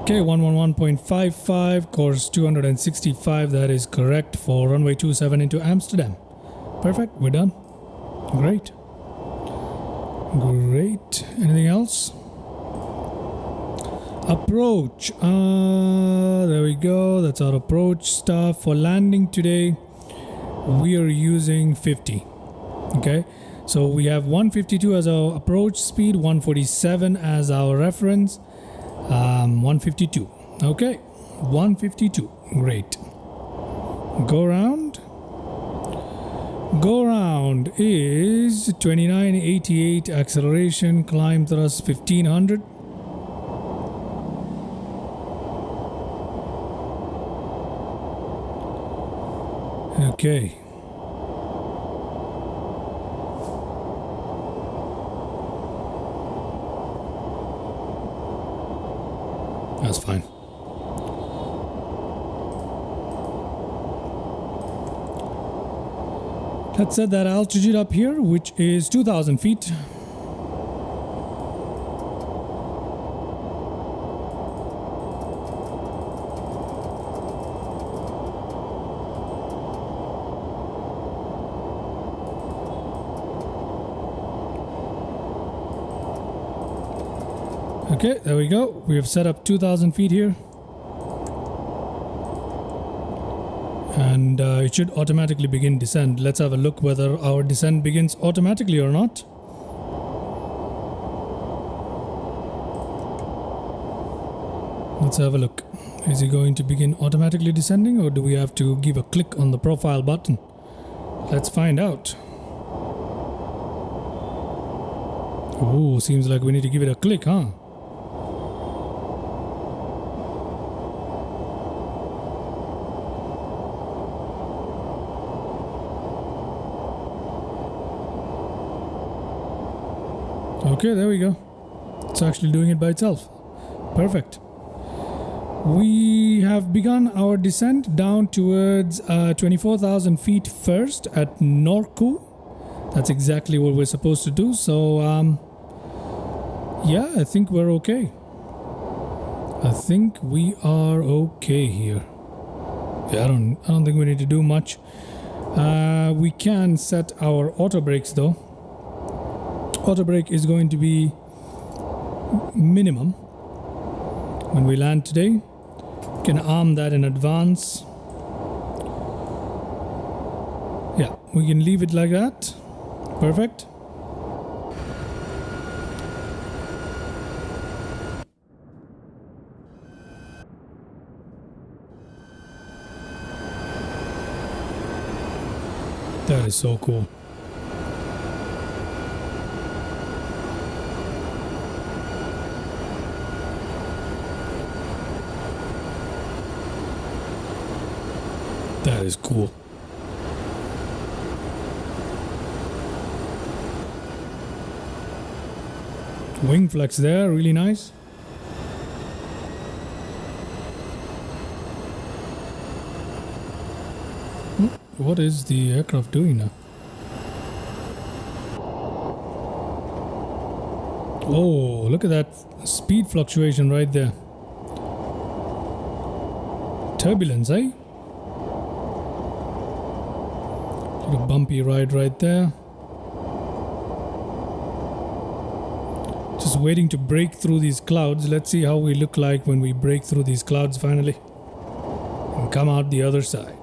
Okay, 111.55, course 265. That is correct for runway 27 into Amsterdam. Perfect, we're done. Great. Great. Anything else? Approach. There we go. That's our approach stuff. For landing today, we are using 50. Okay, so we have 152 as our approach speed, 147 as our reference, 152. Okay, 152. Great. Go round. Go round is 2988. Acceleration, climb thrust 1500. Okay. That's fine. Let's set that altitude up here, which is 2,000 feet. Okay, there we go. We have set up 2,000 feet here. And it should automatically begin descent. Let's have a look whether our descent begins automatically or not. Let's have a look. Is it going to begin automatically descending, or do we have to give a click on the profile button? Let's find out. Oh, seems like we need to give it a click, huh? Okay, there we go. It's actually doing it by itself. Perfect. We have begun our descent down towards 24,000 feet first at Norku. That's exactly what we're supposed to do. So, yeah, I think we're okay. I think we are okay here. Yeah, I don't think we need to do much. We can set our auto brakes though. Auto brake is going to be minimum when we land today. Can arm that in advance. Yeah, we can leave it like that. Perfect. That is so cool. That is cool. Wing flex there, really nice. What is the aircraft doing now? Oh, look at that speed fluctuation right there. Turbulence, eh? Little bumpy ride right there. Just waiting to break through these clouds. Let's see how we look like when we break through these clouds finally and come out the other side.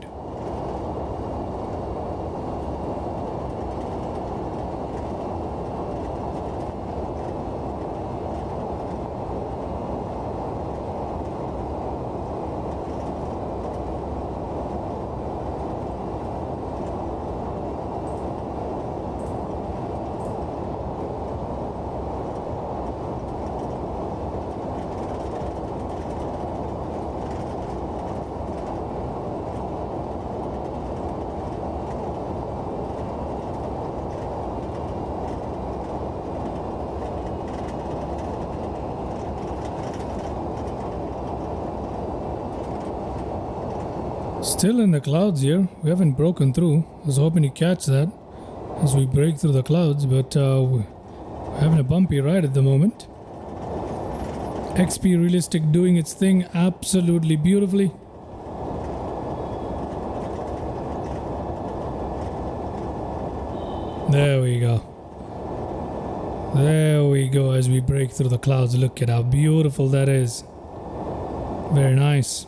Still in the clouds here. We haven't broken through. I was hoping to catch that as we break through the clouds, but we're having a bumpy ride at the moment. XP Realistic doing its thing absolutely beautifully. There we go. There we go as we break through the clouds. Look at how beautiful that is. Very nice.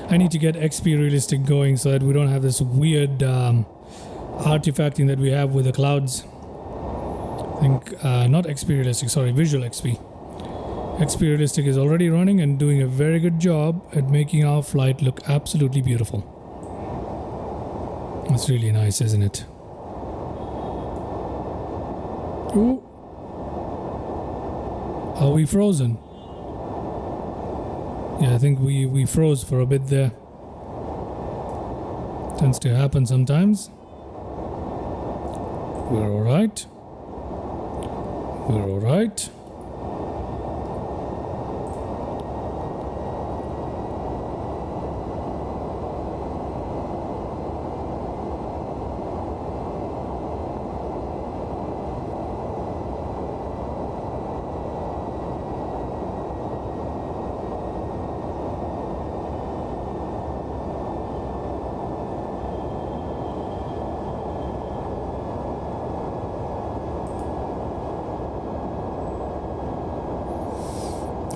I need to get XP Realistic going so that we don't have this weird artifacting that we have with the clouds. I think, not XP Realistic, sorry, Visual XP. XP Realistic is already running and doing a very good job at making our flight look absolutely beautiful. It's really nice, isn't it? Ooh. Are we frozen? Yeah, I think we froze for a bit there. Tends to happen sometimes. We're alright. We're alright.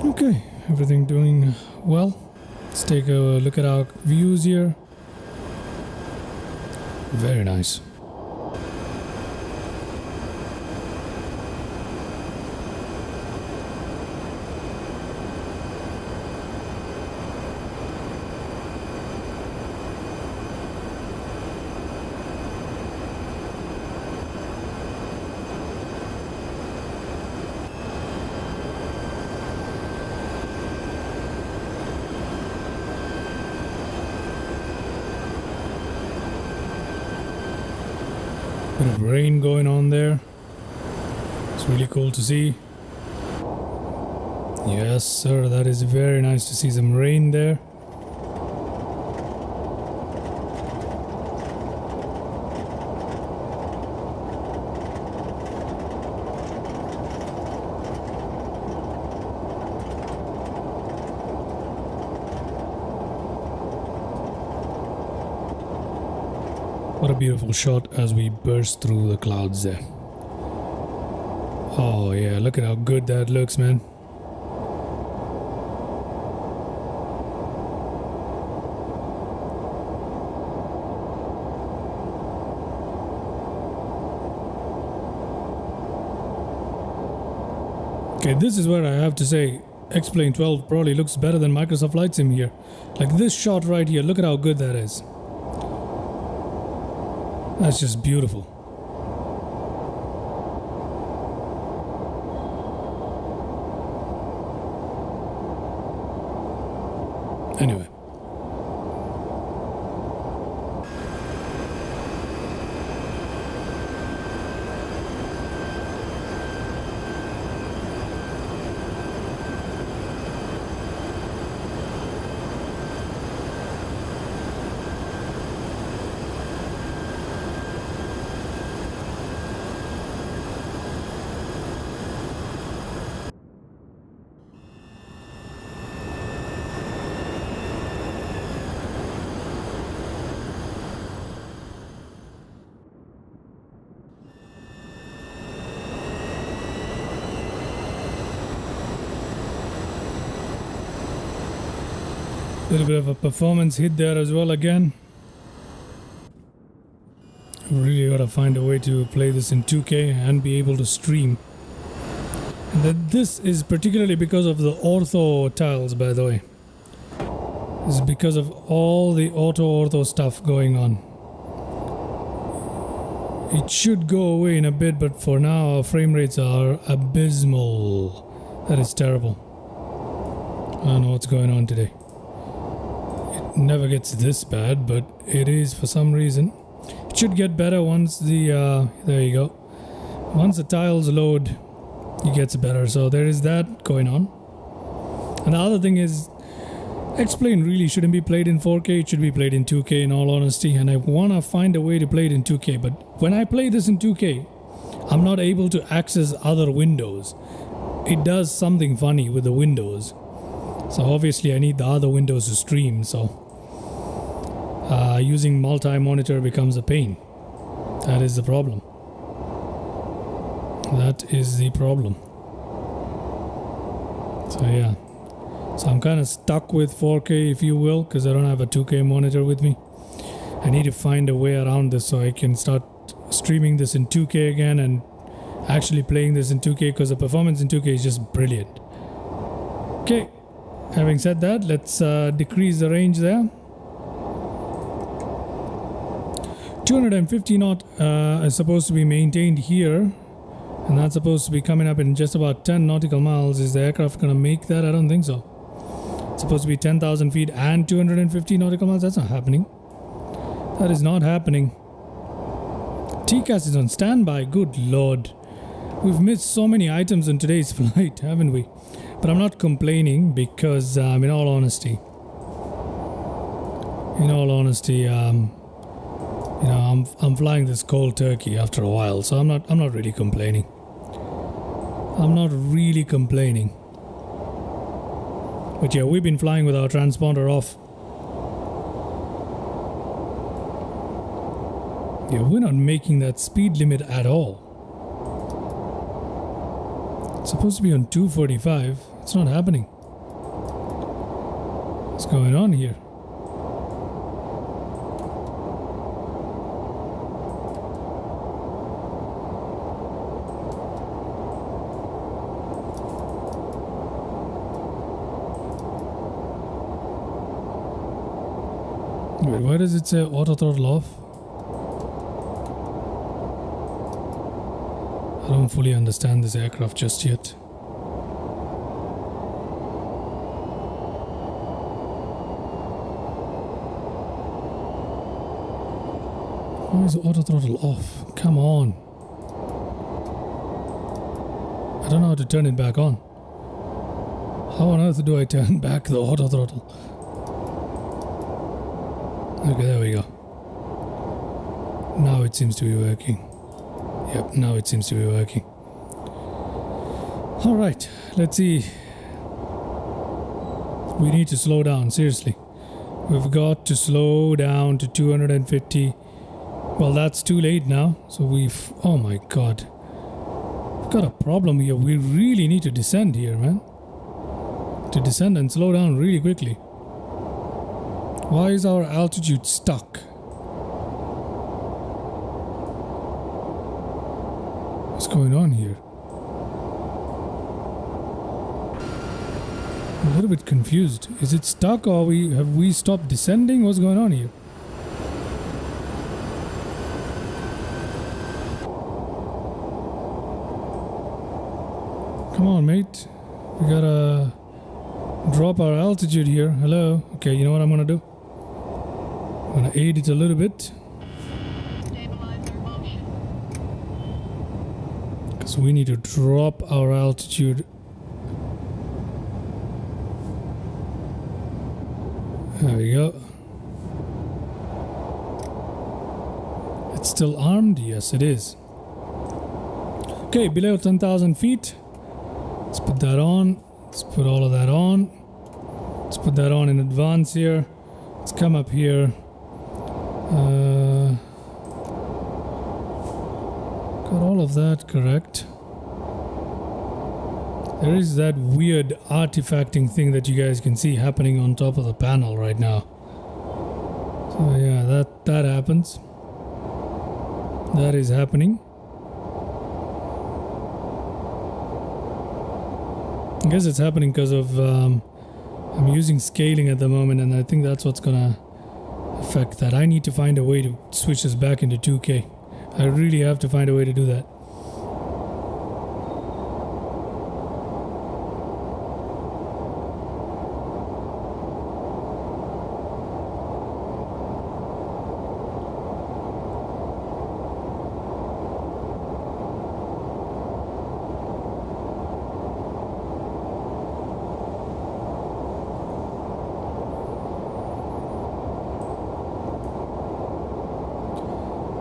Okay, everything doing well. Let's take a look at our views here. Very nice. Bit of rain going on there. It's really cool to see. Yes, sir, that is very nice to see some rain there. What a beautiful shot as we burst through the clouds there. Oh yeah, look at how good that looks, man. Okay, this is where I have to say X-Plane 12 probably looks better than Microsoft Flight Sim here. Like this shot right here, look at how good that is. That's just beautiful. Anyway. Little bit of a performance hit there as well again. Really gotta find a way to play this in 2K and be able to stream. And this is particularly because of the ortho tiles, by the way. This is because of all the ortho stuff going on. It should go away in a bit, but for now our frame rates are abysmal. That is terrible. I don't know what's going on today. It never gets this bad, but it is for some reason. It should get better once the there you go. Once the tiles load, it gets better. So there is that going on. And the other thing is, X-Plane really shouldn't be played in 4K. It should be played in 2K in all honesty. And I want to find a way to play it in 2K. But when I play this in 2K, I'm not able to access other windows. It does something funny with the windows. So obviously I need the other windows to stream. So using multi-monitor becomes a pain. That is the problem. That is the problem. So yeah. So I'm kind of stuck with 4K, if you will, because I don't have a 2K monitor with me. I need to find a way around this so I can start streaming this in 2K again and actually playing this in 2K, because the performance in 2K is just brilliant. Okay, having said that, let's decrease the range there. 250 knot is supposed to be maintained here, and that's supposed to be coming up in just about 10 nautical miles. Is the aircraft going to make that? I don't think so. It's supposed to be 10,000 feet and 250 nautical miles. That's not happening. That is not happening. TCAS is on standby. Good lord. We've missed so many items in today's flight, haven't we? But I'm not complaining because, in all honesty, you know, I'm flying this cold turkey after a while, so I'm not really complaining. I'm not really complaining. But yeah, we've been flying with our transponder off. Yeah, we're not making that speed limit at all. It's supposed to be on 245. It's not happening. What's going on here? Wait, why does it say auto throttle off? I don't fully understand this aircraft just yet. Why is the auto throttle off? Come on. I don't know how to turn it back on. How on earth do I turn back the auto throttle? Okay, there we go. Now it seems to be working. Yep, now it seems to be working. Alright, let's see. We need to slow down, seriously. We've got to slow down to 250. Well, that's too late now. So oh my god. We've got a problem here. We really need to descend here, man. To descend and slow down really quickly. Why is our altitude stuck? What's going on here? I'm a little bit confused. Is it stuck, or have we stopped descending? What's going on here? Come on, mate. We gotta drop our altitude here. Hello. Okay, you know what I'm gonna do? I'm gonna aid it a little bit. Stabilize their motion. Because we need to drop our altitude. There we go. It's still armed? Yes, it is. Okay, below 10,000 feet. Let's put that on. Let's put all of that on. Let's put that on in advance here. Let's come up here. Got all of that correct. There is that weird artifacting thing that you guys can see happening on top of the panel right now. So yeah, that happens. That is happening. I guess it's happening because of I'm using scaling at the moment, and I think that's what's gonna affect that. I need to find a way to switch this back into 2K. I really have to find a way to do that.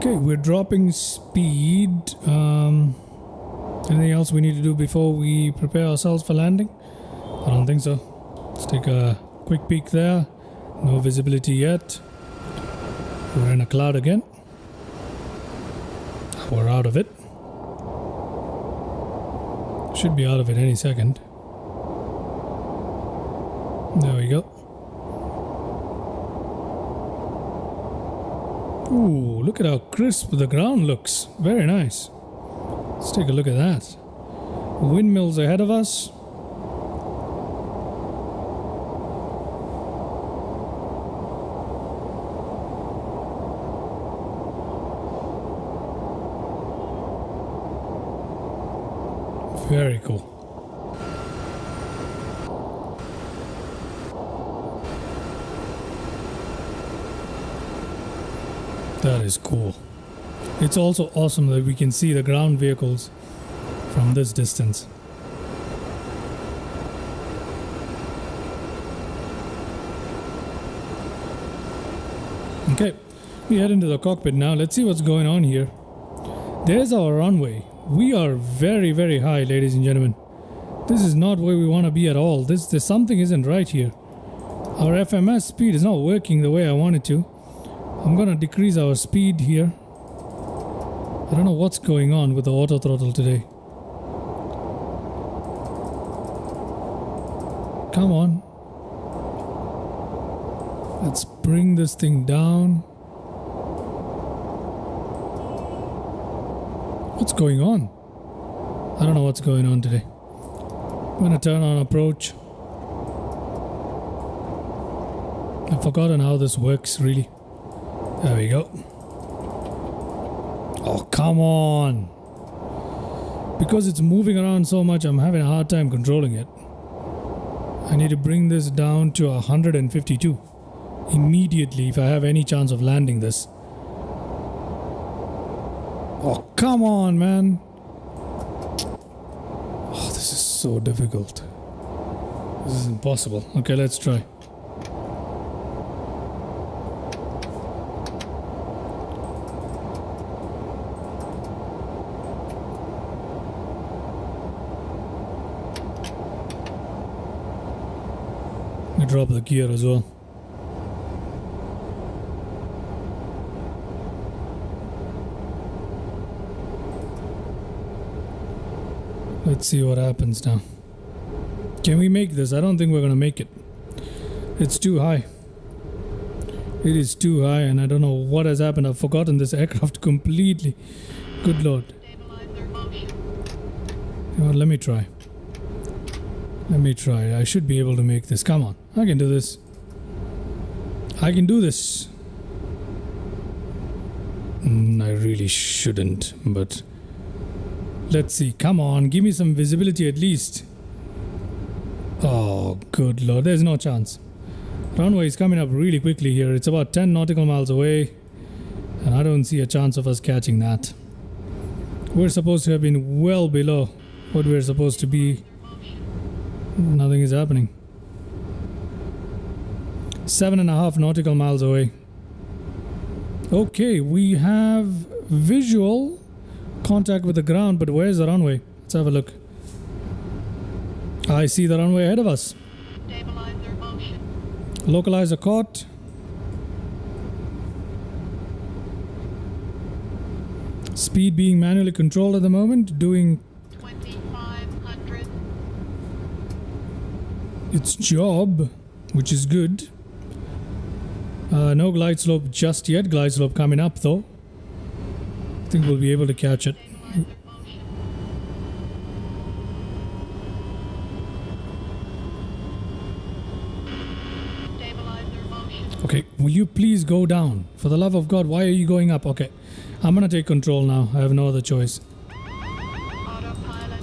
Okay, we're dropping speed. Anything else we need to do before we prepare ourselves for landing? I don't think so. Let's take a quick peek there. No visibility yet. We're in a cloud again. We're out of it. Should be out of it any second. There we go. Ooh, look at how crisp the ground looks. Very nice. Let's take a look at that. Windmills ahead of us. Very cool. That is cool. It's also awesome that we can see the ground vehicles from this distance. Okay, we head into the cockpit now. Let's see what's going on here. There's our runway. We are very, very high, ladies and gentlemen. This is not where we want to be at all. There's something isn't right here. Our FMS speed is not working the way I want it to. I'm gonna decrease our speed here. I don't know what's going on with the auto throttle today. Come on. Let's bring this thing down. What's going on? I don't know what's going on today. I'm gonna turn on approach. I've forgotten how this works really. There we go. Oh, come on. Because it's moving around so much, I'm having a hard time controlling it. I need to bring this down to 152 immediately if I have any chance of landing this. Oh, come on, man. Oh, this is so difficult. This is impossible. Okay, let's try. Drop the gear as well. Let's see what happens now. Can we make this? I don't think we're gonna make it. It's too high. It is too high, and I don't know what has happened. I've forgotten this aircraft completely. Good lord. Stabilizer motion. You know what, let me try. Let me try. I should be able to make this. Come on. I can do this. I can do this. I really shouldn't, but let's see. Come on. Give me some visibility at least. Oh, good lord. There's no chance. Runway is coming up really quickly here. It's about 10 nautical miles away, and I don't see a chance of us catching that. We're supposed to have been well below what we're supposed to be. Nothing is happening. 7.5 nautical miles away. Okay, we have visual contact with the ground, but where's the runway? Let's have a look. I see the runway ahead of us. Stabilizer motion. Localizer caught. Speed being manually controlled at the moment, doing 2500. its job, which is good. No glide slope just yet. Glide slope coming up though. I think we'll be able to catch it. Stabilize their motion. Okay, will you please go down? For the love of God, why are you going up? Okay, I'm gonna take control now. I have no other choice. Autopilot.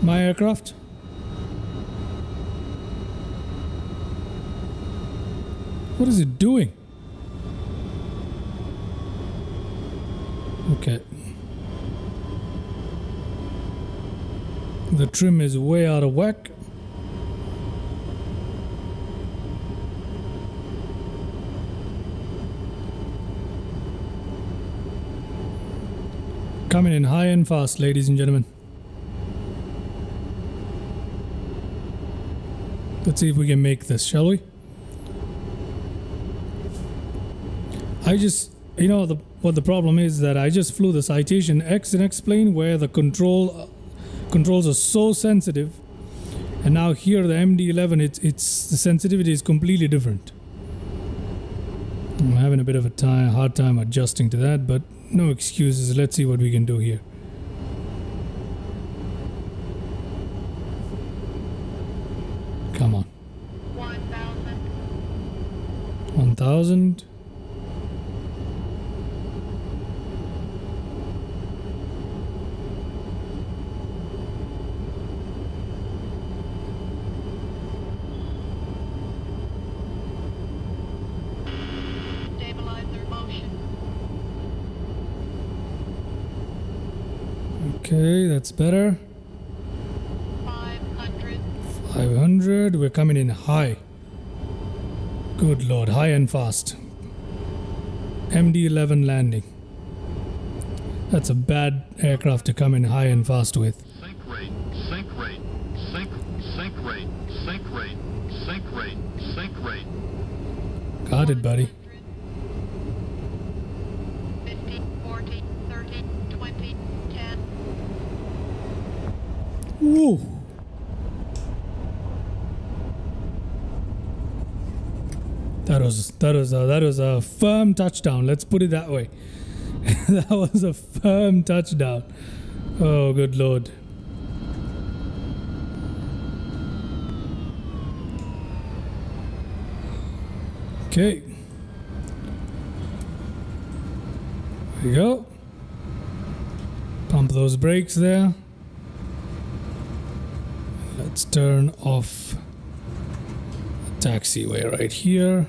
My aircraft? What is it doing? Okay. The trim is way out of whack. Coming in high and fast, ladies and gentlemen. Let's see if we can make this, shall we? I just, you know, what the problem is that I just flew the Citation X in X-plane where the controls are so sensitive, and now here the MD-11, it's the sensitivity is completely different. I'm having a bit of a hard time adjusting to that, but no excuses. Let's see what we can do here. Come on. 1,000. 1,000. Stabilize their motion. Okay, that's better. 500. 500. We're coming in high. Good lord, high and fast. MD-11 landing. That's a bad aircraft to come in high and fast with. Sync rate, sync rate, sync rate, sync rate, sync rate, sync rate. Got it, buddy. 50, 40, 30, 20, 10. Woo! That was a firm touchdown. Let's put it that way. That was a firm touchdown. Oh, good lord. Okay. There we go. Pump those brakes there. Let's turn off the taxiway right here.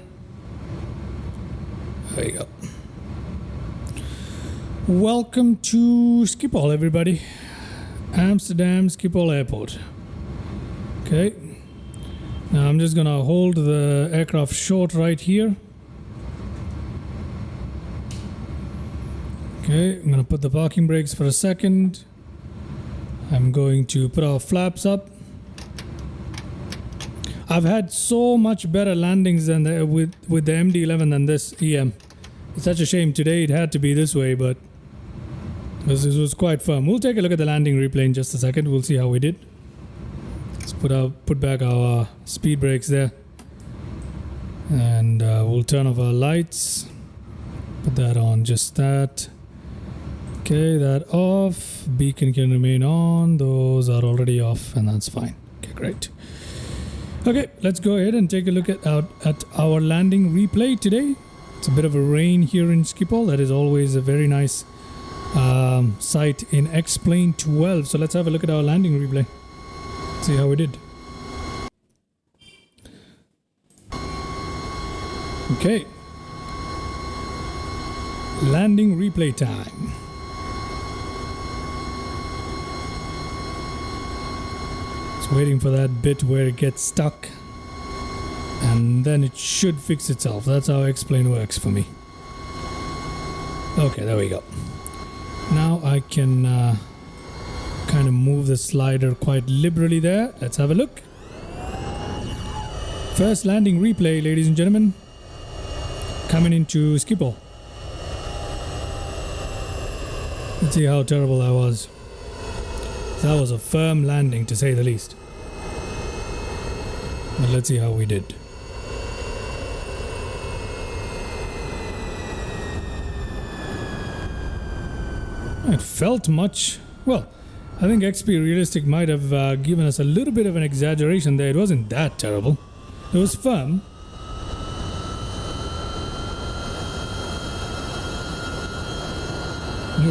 There you go. Welcome to Schiphol, everybody. Amsterdam Schiphol Airport. Okay. Now I'm just gonna hold the aircraft short right here. Okay, I'm gonna put the parking brakes for a second. I'm going to put our flaps up. I've had so much better landings than with the MD-11 than this EM. It's such a shame today it had to be this way, but this was quite firm. We'll take a look at the landing replay in just a second. We'll see how we did. Let's put back our speed brakes there, and we'll turn off our lights. Put that on, just that. Okay, that off. Beacon can remain on. Those are already off, and that's fine. Okay, great. Okay, let's go ahead and take a look at our landing replay today. It's a bit of a rain here in Schiphol. That is always a very nice sight in X-Plane 12. So let's have a look at our landing replay. See how we did. Okay. Landing replay time. Just waiting for that bit where it gets stuck. And then it should fix itself. That's how X-Plane works for me. Okay, there we go. Now I can kind of move the slider quite liberally there. Let's have a look. First landing replay, ladies and gentlemen. Coming into Schiphol. Let's see how terrible that was. That was a firm landing, to say the least. But let's see how we did. It felt much... Well, I think XP Realistic might have given us a little bit of an exaggeration there. It wasn't that terrible. It was firm.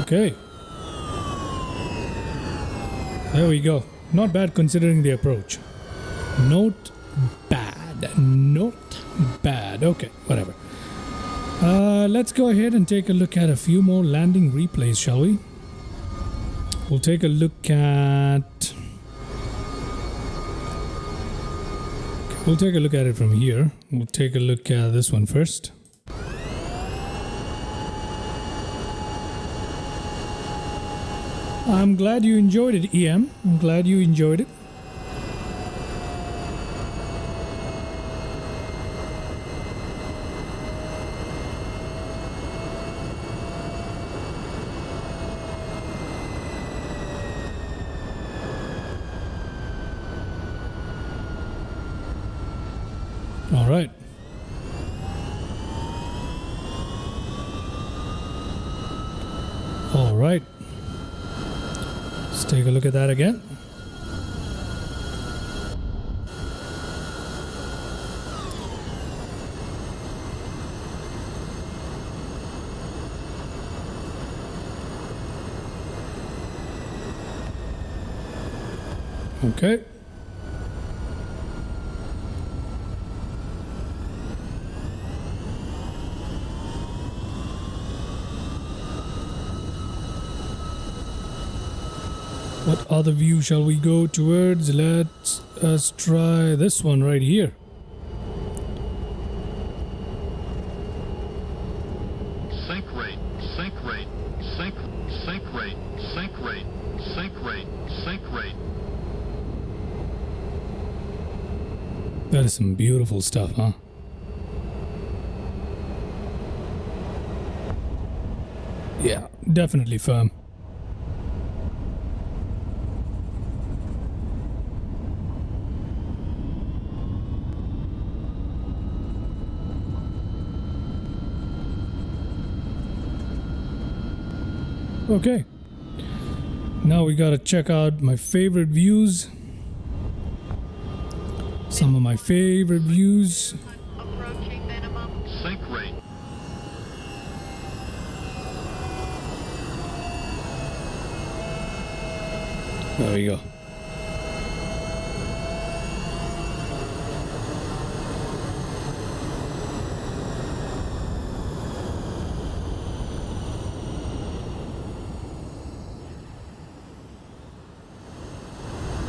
Okay. There we go. Not bad considering the approach. Not bad. Not bad. Okay, whatever. Let's go ahead and take a look at a few more landing replays, shall we? We'll take a look at... We'll take a look at it from here. We'll take a look at this one first. I'm glad you enjoyed it, EM. I'm glad you enjoyed it. All right. All right. Let's take a look at that again. Okay. What other view shall we go towards? Let us try this one right here. Sink rate, sink rate, sink rate, sink rate, sink rate, sink rate. That is some beautiful stuff, huh? Yeah, definitely firm. Okay, now we gotta check out my favorite views. Some of my favorite views. Approaching minimum. Sink rate. There we go.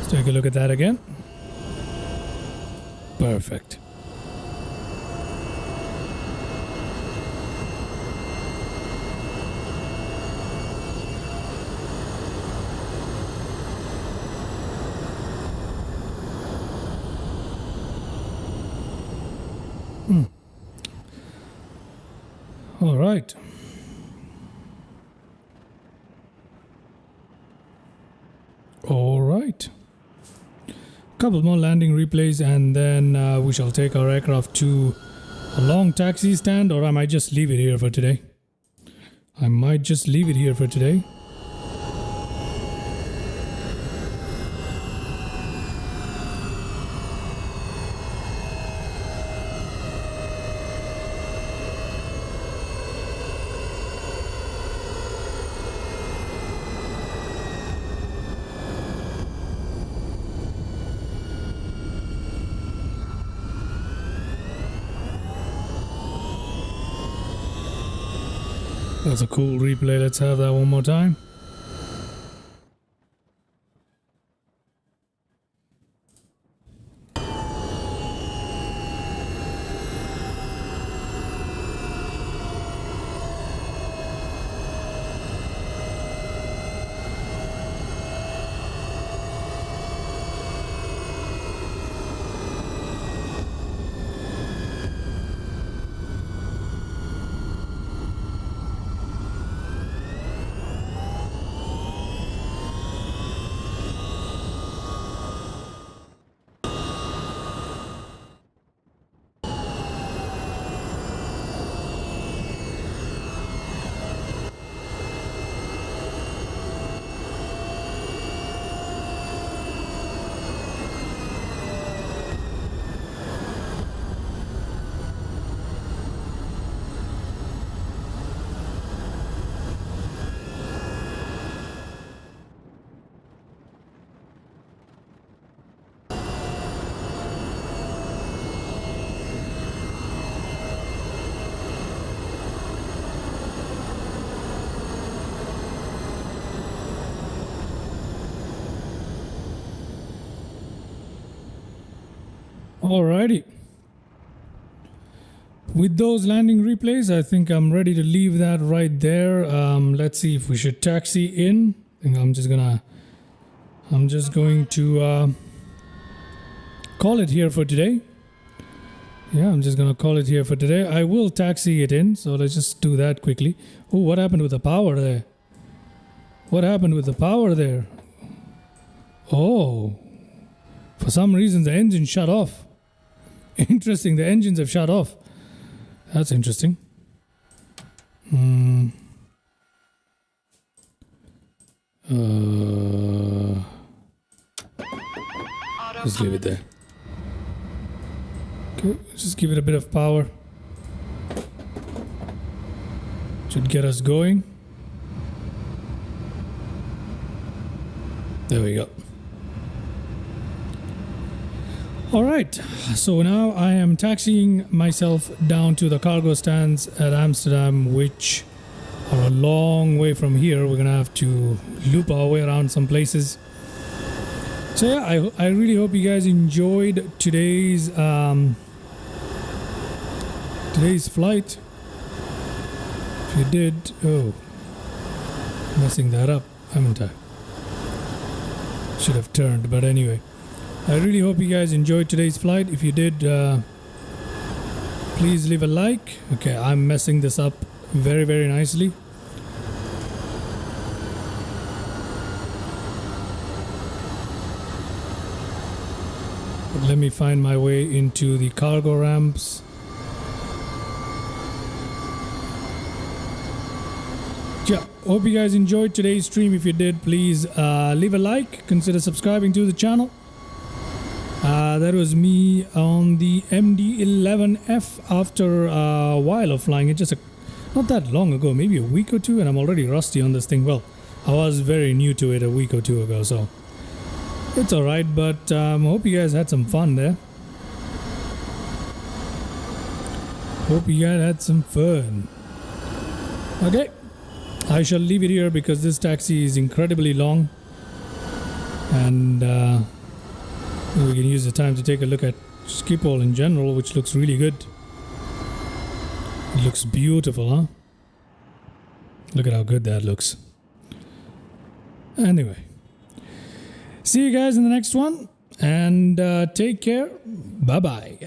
Take a look at that again. Perfect. All right. All right. Couple more landing replays and then we shall take our aircraft to a long taxi stand, or I might just leave it here for today. I might just leave it here for today. That's a cool replay. Let's have that one more time. Alrighty. With those landing replays, I think I'm ready to leave that right there. Let's see if we should taxi in. I think I'm just going to call it here for today. Yeah, I'm just gonna call it here for today. I will taxi it in, so let's just do that quickly. Oh, what happened with the power there? What happened with the power there? Oh, for some reason the engine shut off. Interesting, the engines have shut off. That's interesting. Just leave it there. Okay, just give it a bit of power. Should get us going. There we go. All right, so now I am taxiing myself down to the cargo stands at Amsterdam, which are a long way from here. We're gonna have to loop our way around some places. So yeah, I really hope you guys enjoyed today's flight. If you did, oh, messing that up, haven't I? Should have turned, but anyway. I really hope you guys enjoyed today's flight. If you did, please leave a like. Okay, I'm messing this up very, very nicely. But let me find my way into the cargo ramps. Yeah, hope you guys enjoyed today's stream. If you did, please leave a like. Consider subscribing to the channel. That was me on the MD-11F after a while of flying it, just not that long ago, maybe a week or two, and I'm already rusty on this thing. Well, I was very new to it a week or two ago, so it's alright, but hope you guys had some fun there. Hope you guys had some fun. Okay, I shall leave it here because this taxi is incredibly long, and we can use the time to take a look at Schiphol in general, which looks really good. It looks beautiful, huh? Look at how good that looks. Anyway, see you guys in the next one, and take care. Bye-bye.